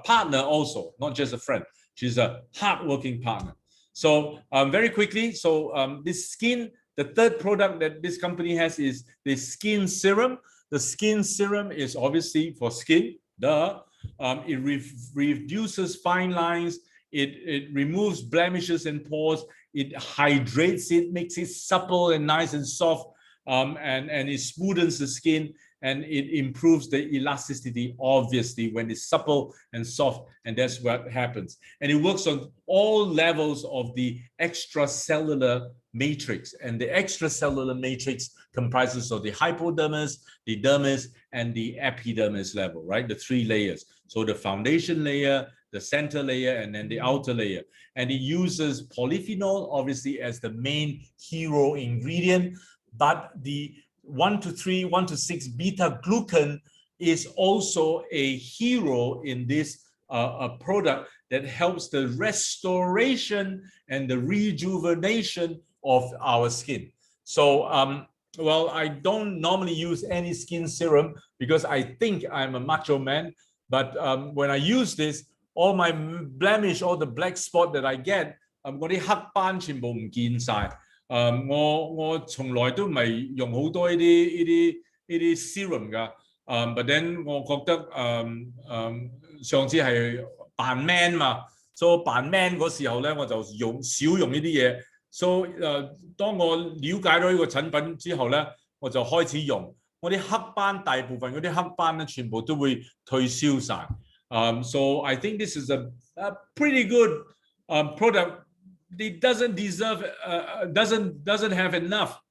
partner also, not just a friend. She's a hardworking partner. So very quickly, so this skin, the third product that this company has is the skin serum. The skin serum is obviously for skin. Duh. It reduces fine lines. It removes blemishes and pores. It hydrates it, makes it supple and nice and soft, and it smoothens the skin, and it improves the elasticity, obviously, when it's supple and soft, and that's what happens. And it works on all levels of the extracellular matrix, and the extracellular matrix comprises of the hypodermis, the dermis, and the epidermis level, right? The 3 layers. So the foundation layer, the center layer, and then the outer layer. And it uses polyphenol, obviously, as the main hero ingredient, but the 1 to 3, 1 to 6 beta glucan is also a hero in this a product that helps the restoration and the rejuvenation of our skin. So, well, I don't normally use any skin serum because I think I'm a macho man. But when I use this, all my blemish, all the black spot that I get, 嗰啲黑斑全部唔見晒。我從來都唔係用好多呢啲 serum 㗎。but then 我覺得上次係扮 man 嘛，所以扮 man 嗰時候咧，我就少用呢啲嘢。所以當我了解到呢個產品之後咧，我就開始用。我啲黑斑大部分嗰啲黑斑咧，全部都會退燒晒。So I think this is a pretty good product. It doesn't deserve, doesn't have enough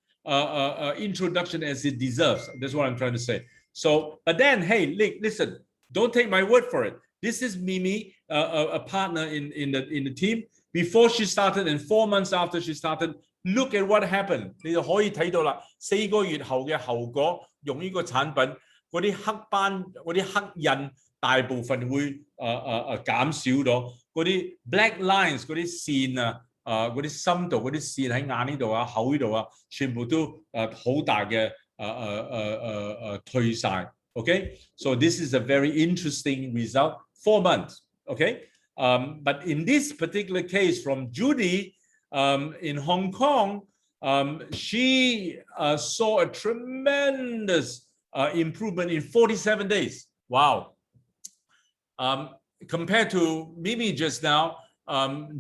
introduction as it deserves. That's what I'm trying to say. So, but then, hey, listen, don't take my word for it. This is Mimi, a partner in the team. Before she started and 4 months after she started, look at what happened. 你就可以睇到啦，4個月後嘅後果，用呢個產品，嗰啲黑斑、嗰啲黑印，大部分會減少咗。嗰啲 black lines 嗰啲線啊，嗰啲深度嗰啲線喺眼呢度啊、口呢度啊，全部都好大嘅退晒。Okay, so this is a very interesting result. 4 months. Okay, but in this particular case from Judy in Hong Kong, she saw a tremendous improvement in 47 days. Wow. Compared to Mimi just now,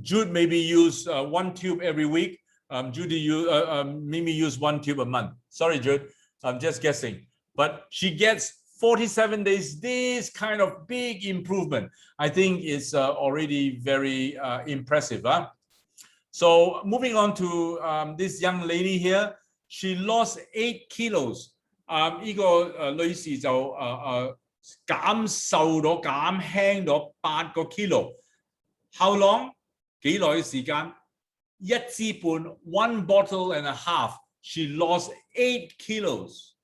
Jude maybe use 1 tube every week. Mimi use 1 tube a month. Sorry, Jude, I'm just guessing. But she gets 47 days, this kind of big improvement. I think it's already very impressive. Huh? So moving on to this young lady here, she lost 8 kilos. 呢個女士就減瘦咗、減輕咗8個 kilo。How long？ 幾耐嘅時間？1支半 1 bottle and a half. She lost 8 kilos.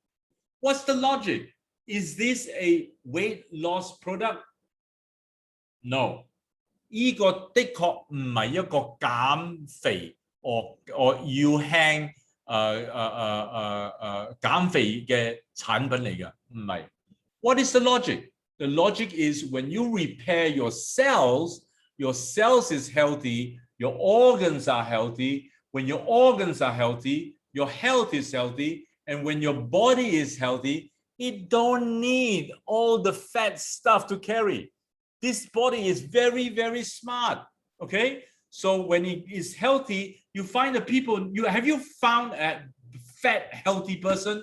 What's the logic? Is this a weight loss product? No. 呢個的確唔係一個減肥or 要輕減肥嘅產品嚟嘅，唔係。What is the logic? The logic is when you repair your cells is healthy, your organs are healthy. When your organs are healthy, your health is healthy. And when your body is healthy, it don't need all the fat stuff to carry. This body is very, very smart. Okay? So when it is healthy, you find the people, have you found a fat, healthy person?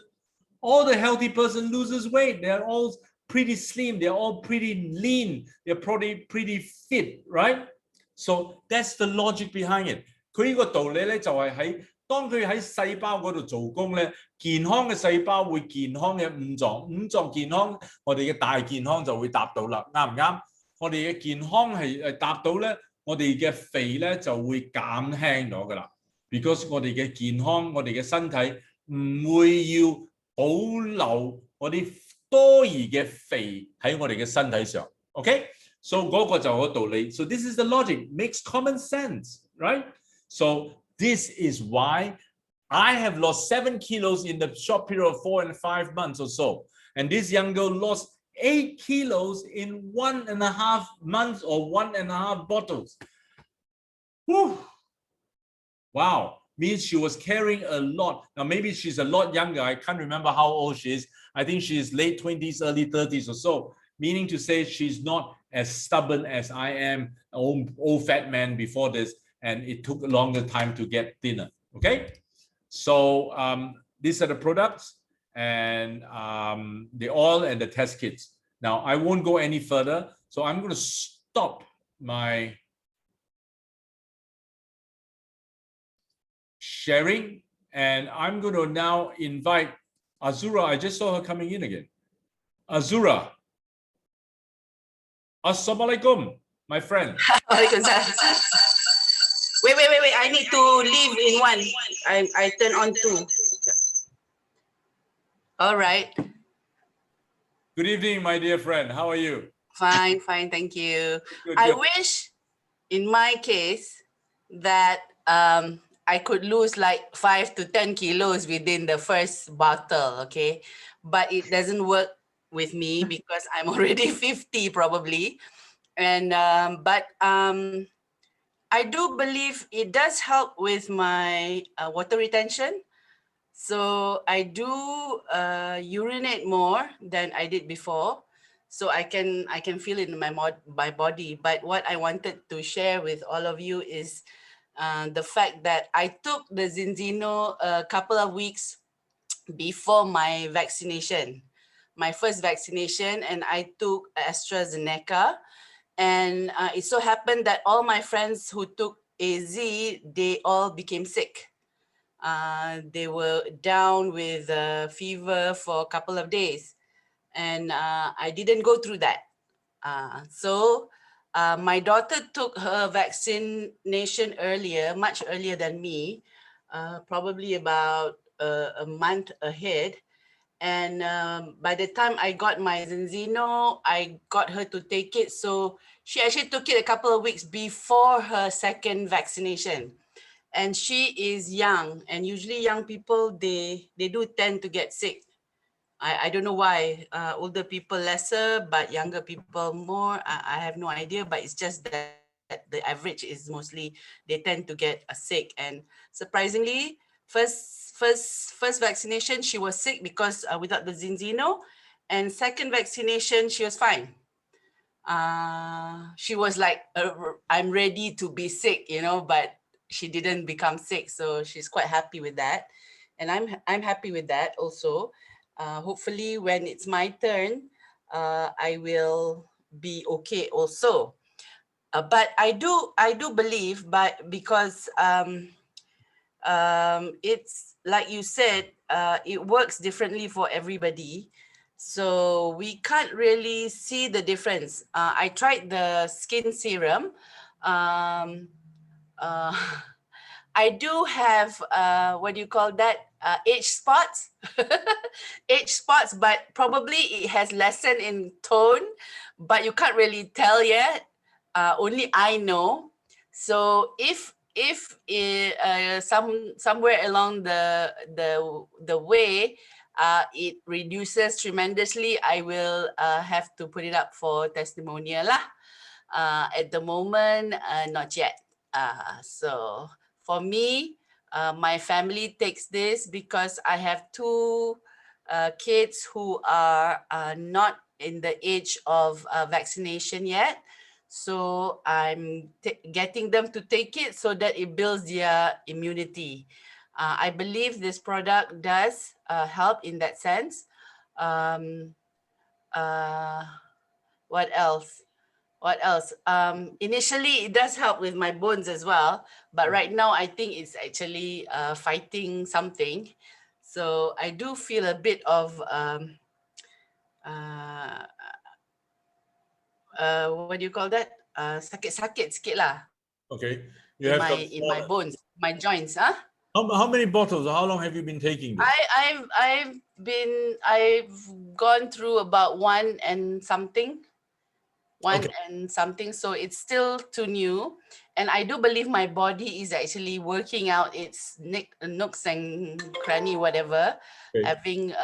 All the healthy person loses weight. They're all pretty slim. They're all pretty lean. They're probably pretty fit, right? So that's the logic behind it. 佢呢個道理咧就係當佢喺細胞嗰度做工咧，健康嘅細胞會健康嘅五臟健康，我哋嘅大健康就會達到啦，啱唔啱？我哋嘅健康係達到咧，我哋嘅肥咧就會減輕咗噶啦。Because 我哋嘅健康，我哋嘅身體唔會要保留我啲多餘嘅肥喺我哋嘅身體上。OK， so 嗰個就係個道理。So this is the logic, makes common sense, right? So this is why I have lost 7 kilos in the short period of 4 and 5 months or so. And this young girl lost 8 kilos in 1.5 months or 1.5 bottles. Whew. Wow. Means she was carrying a lot. Now, maybe she's a lot younger. I can't remember how old she is. I think she's late 20s, early 30s or so. Meaning to say she's not as stubborn as I am, old fat man before this. And it took a longer time to get thinner. Okay? So these are the products and the oil and the test kits. Now, I won't go any further. So I'm going to stop my sharing. And I'm going to now invite Azura. I just saw her coming in again. Azura. Assalamualaikum, my friend. Waalaikumsalam. Wait. I need to leave in one. I turn on two. All right. Good evening, my dear friend. How are you? Fine. Thank you. Good, I good. wish, in my case, that I could lose like 5 to 10 kilos within the first bottle. Okay, but it doesn't work with me because I'm already 50 probably, and I do believe it does help with my water retention. So I do urinate more than I did before. So I can feel it in my body. But what I wanted to share with all of you is the fact that I took the Zinzino a couple of weeks before my vaccination, my first vaccination, and I took AstraZeneca. And it so happened that all my friends who took AZ, they all became sick. They were down with fever for a couple of days. And I didn't go through that. So my daughter took her vaccination earlier, much earlier than me, probably about a month ahead. And by the time I got my Zinzino, I got her to take it. So she actually took it a couple of weeks before her second vaccination. And she is young, and usually young people, they do tend to get sick. I don't know why. Older people lesser, but younger people more. I have no idea, but it's just that the average is mostly they tend to get sick. And surprisingly, first vaccination, she was sick because without the Zinzino, and second vaccination, she was fine. She was like, I'm ready to be sick, but she didn't become sick. So she's quite happy with that. And I'm happy with that also. Hopefully when it's my turn, I will be okay also. But I do believe, but because it's like you said, it works differently for everybody. So we can't really see the difference. I tried the skin serum. Um, uh, I do have, what do you call that? Age spots, age spots, but probably it has lessened in tone, but you can't really tell yet. Only I know. So if somewhere along the way it reduces tremendously, I will have to put it up for testimonial lah. At the moment, not yet. So for me, my family takes this because I have two kids who are not in the age of vaccination yet. So I'm getting them to take it so that it builds their immunity. I believe this product does help in that sense. What else? What else? Initially, it does help with my bones as well. But right now, I think it's actually fighting something. So I do feel a bit of, what do you call that? Sakit-sakit sikit lah. Okay. You have In my bones, my joints. Huh? How many bottles? How long have you been taking this? I've gone through about one and something. Okay. So it's still too new, and I do believe my body is actually working out its nooks and cranny, whatever, Okay. having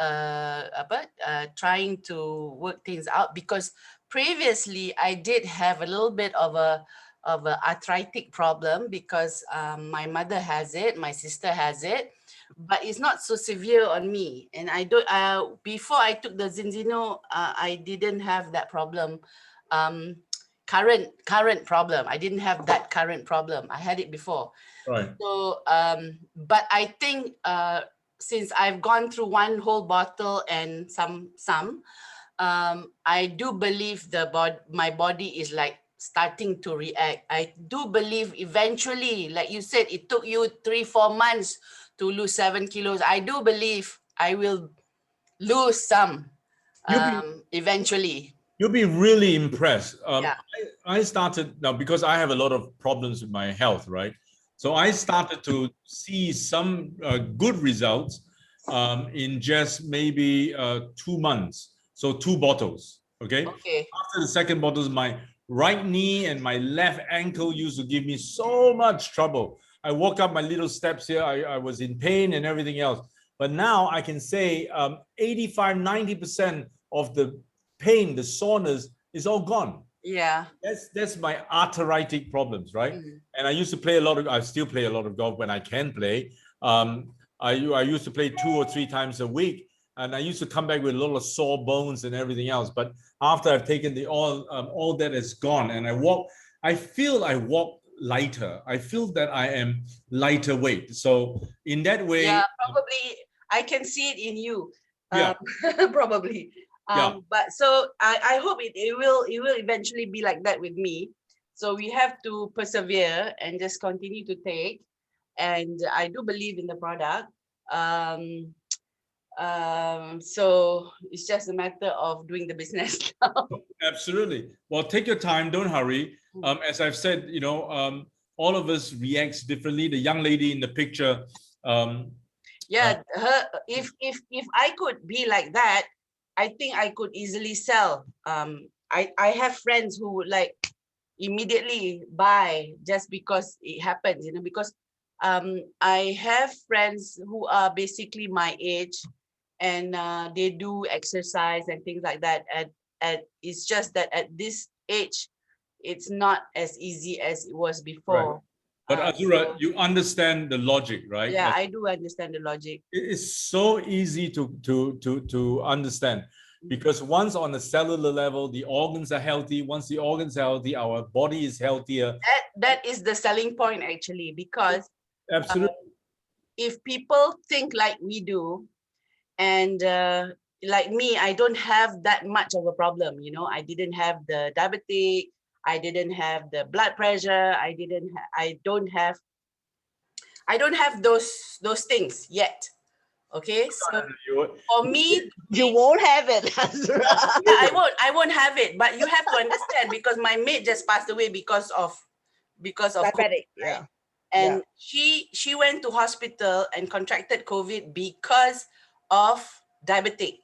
trying to work things out, because previously I did have a little bit of a arthritic problem because my mother has it, my sister has it, but it's not so severe on me. And I don't before I took the Zinzino, I didn't have that problem. Current problem. I didn't have that current problem. I had it before. Right. So, but I think since I've gone through one whole bottle and some, I do believe my body is like starting to react. I do believe eventually, like you said, it took you 3-4 months to lose 7 kilos. I do believe I will lose some eventually. You'll be really impressed. Yeah. I started now because I have a lot of problems with my health, right? So I started to see some good results in just maybe 2 months. So 2 bottles, okay? Okay. After the second bottle, my right knee and my left ankle used to give me so much trouble. I walk up my little steps here, I was in pain and everything else. But now I can say 85, 90% of the pain, the soreness is all gone. Yeah. That's my arthritic problems, right? And I used to play a lot of, I still play a lot of golf when I can play. I used to play 2 or 3 times a week, and I used to come back with a lot of sore bones and everything else. But after I've taken the all that is gone, and I feel I walk lighter. I feel that I am lighter weight. So in that way, Yeah, probably I can see it in you. Yeah. Probably. Yeah. But so I hope it will eventually be like that with me. So we have to persevere and just continue to take. And I do believe in the product. So it's just a matter of doing the business now. Absolutely. Well, take your time. Don't hurry. As I've said, all of us reacts differently. The young lady in the picture. Yeah, if I could be like that, I think I could easily sell. I have friends who would like immediately buy just because it happens, because I have friends who are basically my age, and they do exercise and things like that. And it's just that at this age, it's not as easy as it was before. But Azura, you understand the logic, right? Yeah, I do understand the logic. It is so easy to understand, because once on a cellular level, the organs are healthy. Once the organs are healthy, our body is healthier. That is the selling point, actually, because Absolutely. if people think like we do, and like me, I don't have that much of a problem. I didn't have the diabetic, I didn't have the blood pressure, I don't have those things yet. Okay, so for me, You won't have it. I won't have it. But you have to understand, because my mate just passed away because of Diabetic. COVID, right? And she went to hospital and contracted COVID because of diabetic.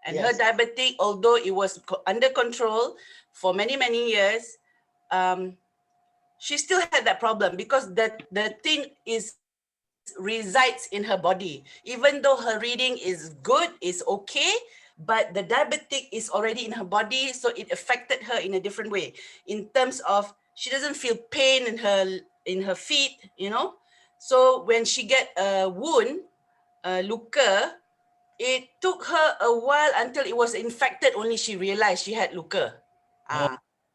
And her diabetic, although it was under control for many years, she still had that problem, because the thing resides in her body. Even though her reading is good, is okay, but the diabetic is already in her body, so it affected her in a different way. In terms of, she doesn't feel pain in her feet, So when she get a wound, luka, it took her a while until it was infected. Only she realized she had luka.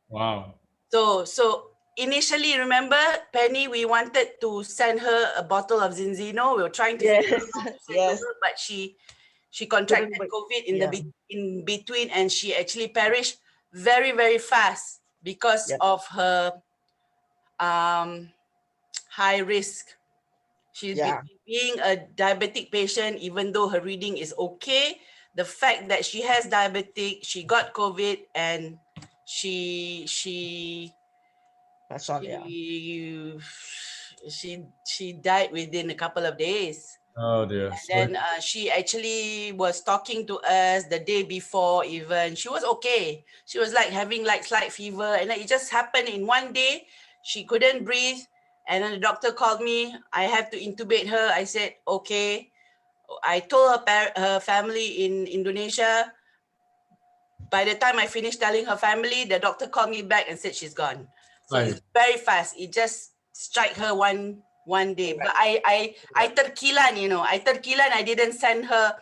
Wow. So initially, remember, Penny, we wanted to send her a bottle of Zinzino. We were trying to figure out how to send to her, but she contracted COVID in between, and she actually perished very fast because of her high risk. She's being a diabetic patient, even though her reading is okay. The fact that she has diabetic, she got COVID, and she That's on, she died within a couple of days. Oh dear. And then she actually was talking to us the day before. Even she was okay. She was like having like slight fever, and then it just happened in one day. She couldn't breathe, and then the doctor called me. I have to intubate her. I said okay. I told her family in Indonesia. By the time I finished telling her family, the doctor called me back and said she's gone. So it's very fast. It just strike her one day. But I terkilan, I didn't send her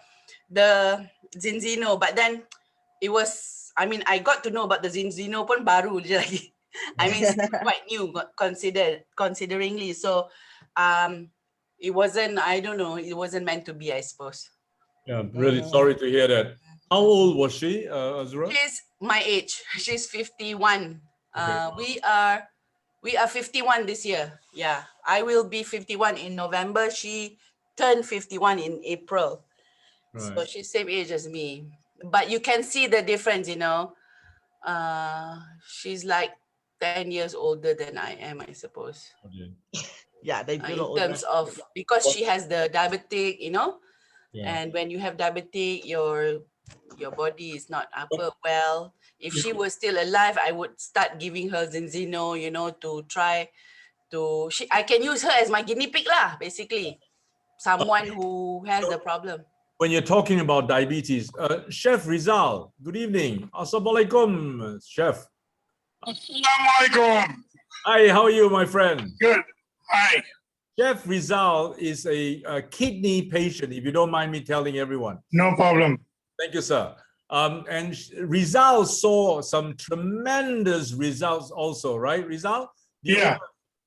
the Zinzino. But then it was, I got to know about the Zinzino pun baru je lagi. Still quite new consideringly. So it wasn't, I don't know, it wasn't meant to be, I suppose. Yeah, really sorry to hear that. How old was she, Azura? She's my age. She's 51. We are 51 this year. Yeah, I will be 51 in November. She turned 51 in April. So Right. she's same age as me. But you can see the difference, she's like 10 years older than I am, I suppose. Okay. Yeah, they In feel older. terms of, because she has the diabetic, Yeah. and when you have diabetic, your body is not upper well. If she was still alive, I would start giving her Zinzino, to try to, I can use her as my guinea pig lah, basically. Someone who has the problem. When you're talking about diabetes, Chef Rizal, good evening. Assalamualaikum, Chef. Assalamualaikum. Hi, how are you, my friend? Good. Hi. Chef Rizal is a kidney patient, if you don't mind me telling everyone. No problem. Thank you, sir. And Rizal saw some tremendous results also, right, Rizal? Yeah.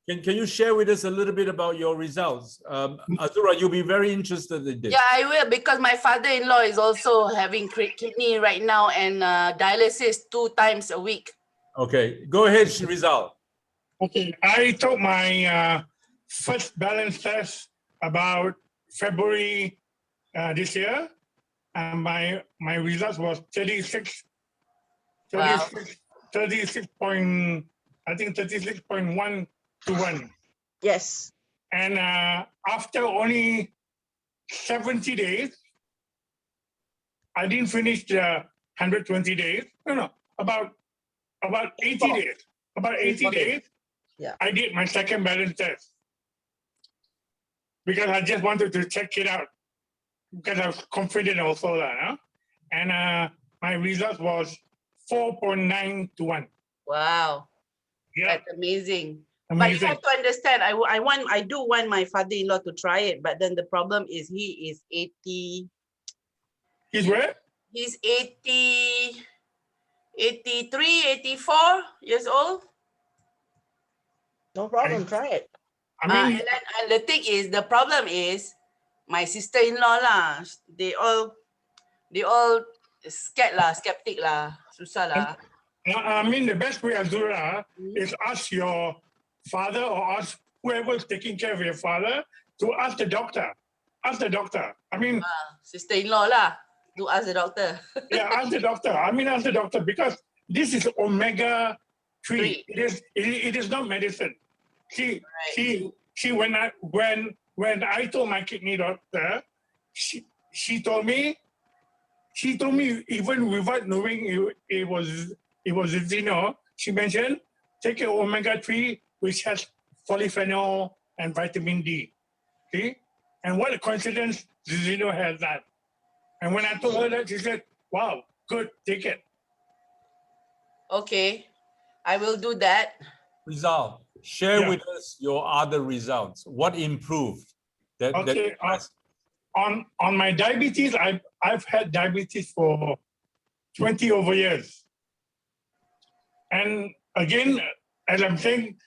Can you share with us a little bit about your results? Azura, you'll be very interested in this. Yeah, I will, because my father-in-law is also having kidney right now and dialysis 2 times a week. Okay, go ahead, Rizal. Okay. I took my first balance test about February this year, and my results was 36 Wow. 36.1 to 1. Yes. And after only 70 days, I didn't finish the 120 days. No, about 80 days. About 80 days, Yeah. I did my second balance test because I just wanted to check it out because I was confident also that, and my result was 4.9 to 1. Wow. Yeah, That's amazing. But you amazing. have to understand, I do want my father-in-law to try it, but then the problem is he is 80. He's where? He's 80, 83, 84 years old. No problem. Try it. I mean, And the thing is, the problem is my sister-in-law lah. They all scared lah, skeptic lah, susah lah. I mean, the best way, Azura, is ask your father or ask whoever is taking care of your father to ask the doctor. Ask the doctor. I mean, Sister-in-law lah, to ask the doctor. yeah, ask the doctor. I mean, ask the doctor because this is omega 3. It is not medicine. See, when I told my kidney doctor, she told me even without knowing it was Zinzino, she mentioned take an omega 3 which has polyphenol and vitamin D. See, and what a coincidence, Zinzino has that. And when I told her that, she said, "Wow, good, take it." Okay, I will do that. Rizal, share Yeah. with us your other results. What improved? Okay, on my diabetes, I've had diabetes for 20 over years. And again, as I'm saying,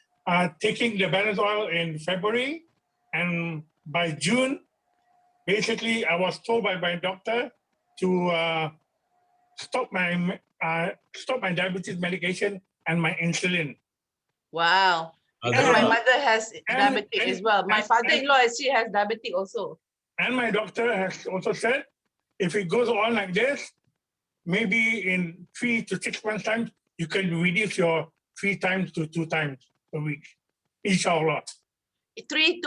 taking the balance oil in February, and by June, basically I was told by my doctor to stop my diabetes medication and my insulin. Wow. Because Azura, my mother has diabetic as well. My and- father-in-law actually has diabetic also. And my doctor has also said, if it goes on like this, maybe in 3 to 6 months' time, you can reduce your 3 times to 2 times a week. Inshallah. 3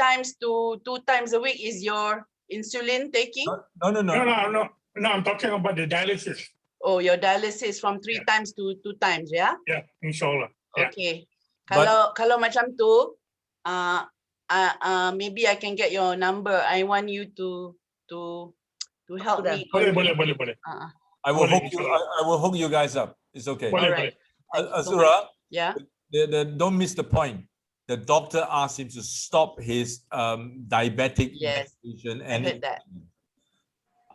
times to 2 times a week is your insulin taking? no. No, I'm talking about the dialysis. Oh, your dialysis from 3 times to 2 times, yeah? Yeah, inshallah. Yeah. Okay. But- Kalau macam tu, maybe I can get your number. I want you to help them. me. Boleh. I will hook you. I will hook you guys up. It's okay. Boleh, All right. Thank you so Azura, much. Yeah. don't miss the point. The doctor asked him to stop his diabetic Yes, medication, I heard that.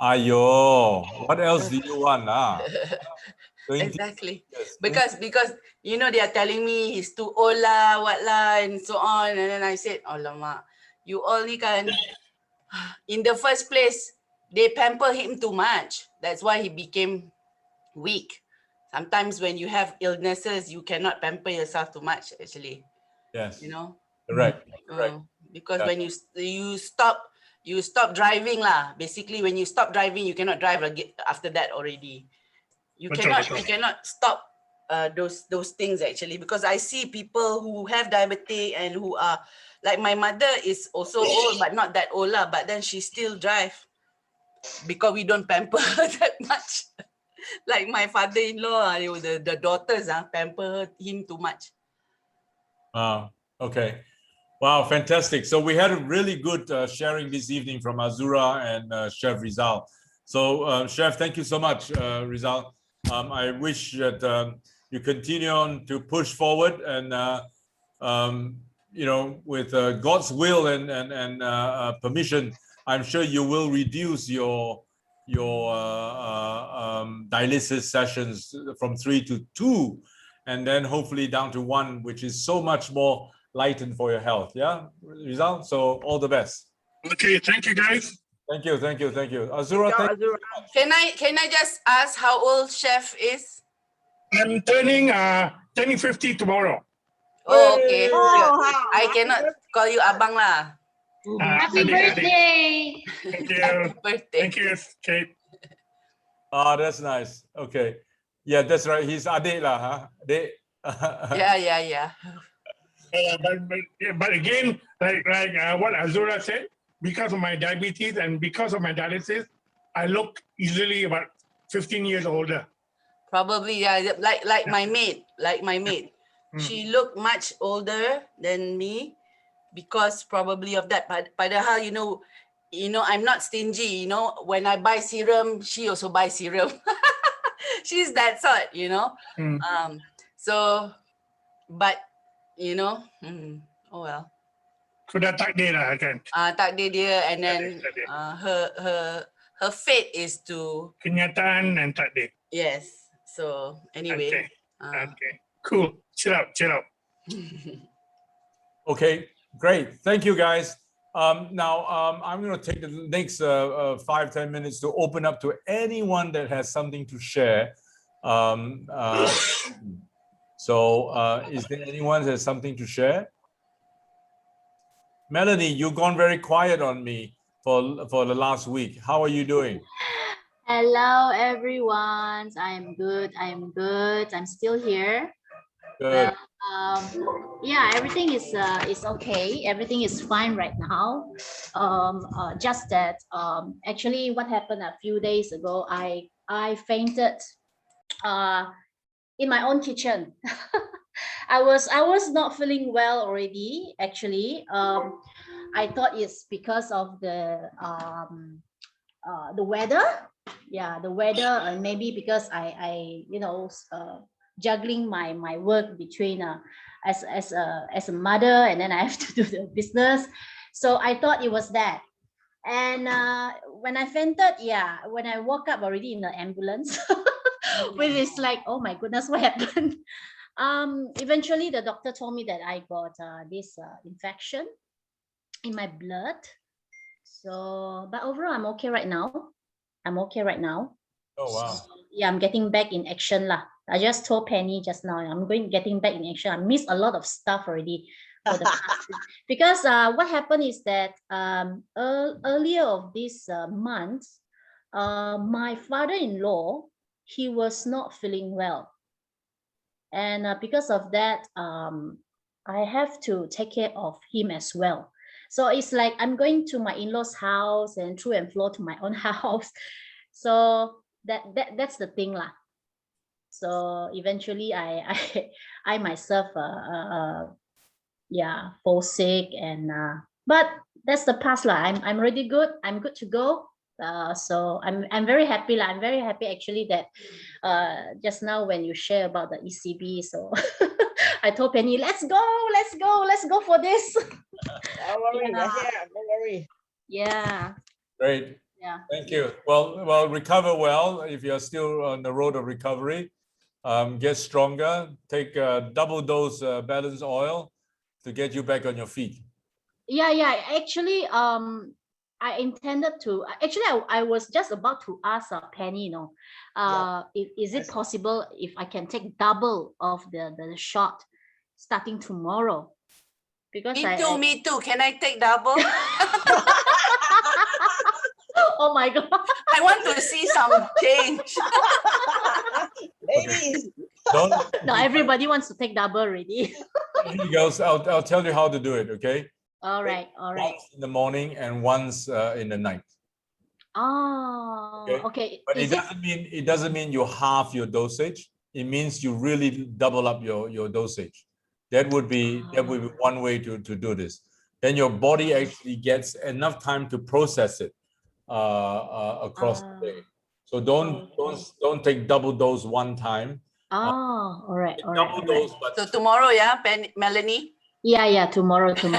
Ayo, what else do you want, lah? 20 Exactly. years. Because they are telling me he's too old lah, what lah, and so on. And then I said, alamak, you all ni kan. In the first place, they pamper him too much. That's why he became weak. Sometimes when you have illnesses, you cannot pamper yourself too much, actually, Yes. you know. Correct. Correct. Because Yeah. when you stop driving lah. Basically, when you stop driving, you cannot drive again after that already. You Betul, cannot betul. you cannot stop those things actually, because I see people who have diabetes and who are like my mother is also old but not that old lah, but then she still drive because we don't pamper her that much. Like my father-in-law, the daughters pamper him too much. Okay. Wow, fantastic. So we had a really good sharing this evening from Azura and Chef Rizal. So Chef, thank you so much, Rizal. I wish that you continue on to push forward and, you know, with God's will and permission, I'm sure you will reduce your dialysis sessions from 3 to 2, and then hopefully down to 1, which is so much more lightened for your health. Yeah, Rizal. So all the best. Okay, thank you guys. Thank you, thank you, thank you. Azura, Ciao, thank you. Azura. Can I just ask how old Chef is? I'm turning 50 tomorrow. Oh, okay. Hey! Oh, wow. I cannot call you abang lah. Happy Adik, adik. birthday! Thank you. Happy birthday. Thank you, Kate. Ah, that's nice. Okay. Yeah, that's right. He's adik lah, huh? Adik. Yeah. But again, like what Azura said, because of my diabetes and because of my dialysis, I look easily about 15 years older. Probably, yeah. Like my maid. She looked much older than me because probably of that. But padahal, you know, I'm not stingy. You know, when I buy serum, she also buys serum. She's that sort, you know. So, but you know, oh well. Sudah takdir lah kan. Takdir dia, and then Takdir. her fate is to, Kenyataan and takdir. yes. So anyway, Okay. Cool. Chill out. Okay, great. Thank you, guys. Now, I'm going to take the next 5-10 minutes to open up to anyone that has something to share. Is there anyone that has something to share? Melanie, you've gone very quiet on me for the last week. How are you doing? Hello, everyone. I'm good. I'm still here. Good. Yeah, everything is okay. Everything is fine right now. Just that actually what happened a few days ago, I fainted in my own kitchen. I was not feeling well already, actually. I thought it's because of the weather. Yeah, the weather, and maybe because I juggling my work between as a mother, and then I have to do the business. So I thought it was that. And when I fainted, when I woke up already in the ambulance, which is like, oh my goodness, what happened? Eventually the doctor told me that I got this infection in my blood. So, but overall, I'm okay right now. Oh, wow. So, yeah, I'm getting back in action lah. I just told Penny just now, I'm getting back in action. I missed a lot of stuff already for the past week. Because what happened is that earlier of this month, my father-in-law, he was not feeling well. And because of that, I have to take care of him as well. So it's like I'm going to my in-laws' house and through and flow to my own house. So that's the thing lah. So eventually I myself fall sick, and but that's the past lah. I'm already good. I'm good to go. So I'm very happy lah. I'm very happy actually that just now when you share about the ECB, so I told Penny, let's go for this. Don't worry, we're here. Don't worry. Yeah. Great. Yeah. Thank you. Well, recover well if you're still on the road of recovery. Get stronger. Take a double dose balance oil to get you back on your feet. Yeah. Actually, I intended to actually I was just about to ask Penny, is it possible if I can take double of the shot starting tomorrow? Because Me too. Can I take double? Oh my God. I want to see some change. Ladies. Don't. No, everybody wants to take double already. Girls, I'll tell you how to do it. Okay. All right. Once in the morning and once in the night. Oh, okay. But it doesn't mean you halve your dosage. It means you really double up your dosage. That would be one way to do this. Then your body actually gets enough time to process it across the day. So don't take double dose one time. Oh, all right. Double dose, but So tomorrow, yeah, Melanie? Yeah, tomorrow. So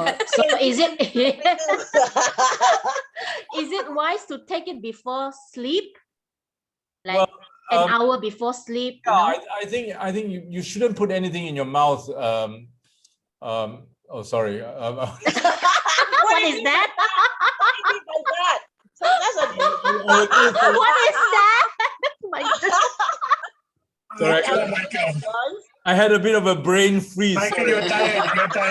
is it is it wise to take it before sleep? Like an hour before sleep? yeah, I think you shouldn't put anything in your mouth. Oh, sorry. What is that? So that's a What is that? My God. Sorry, Michael, I had a bit of a brain freeze. Michael, you're tired. You're tired.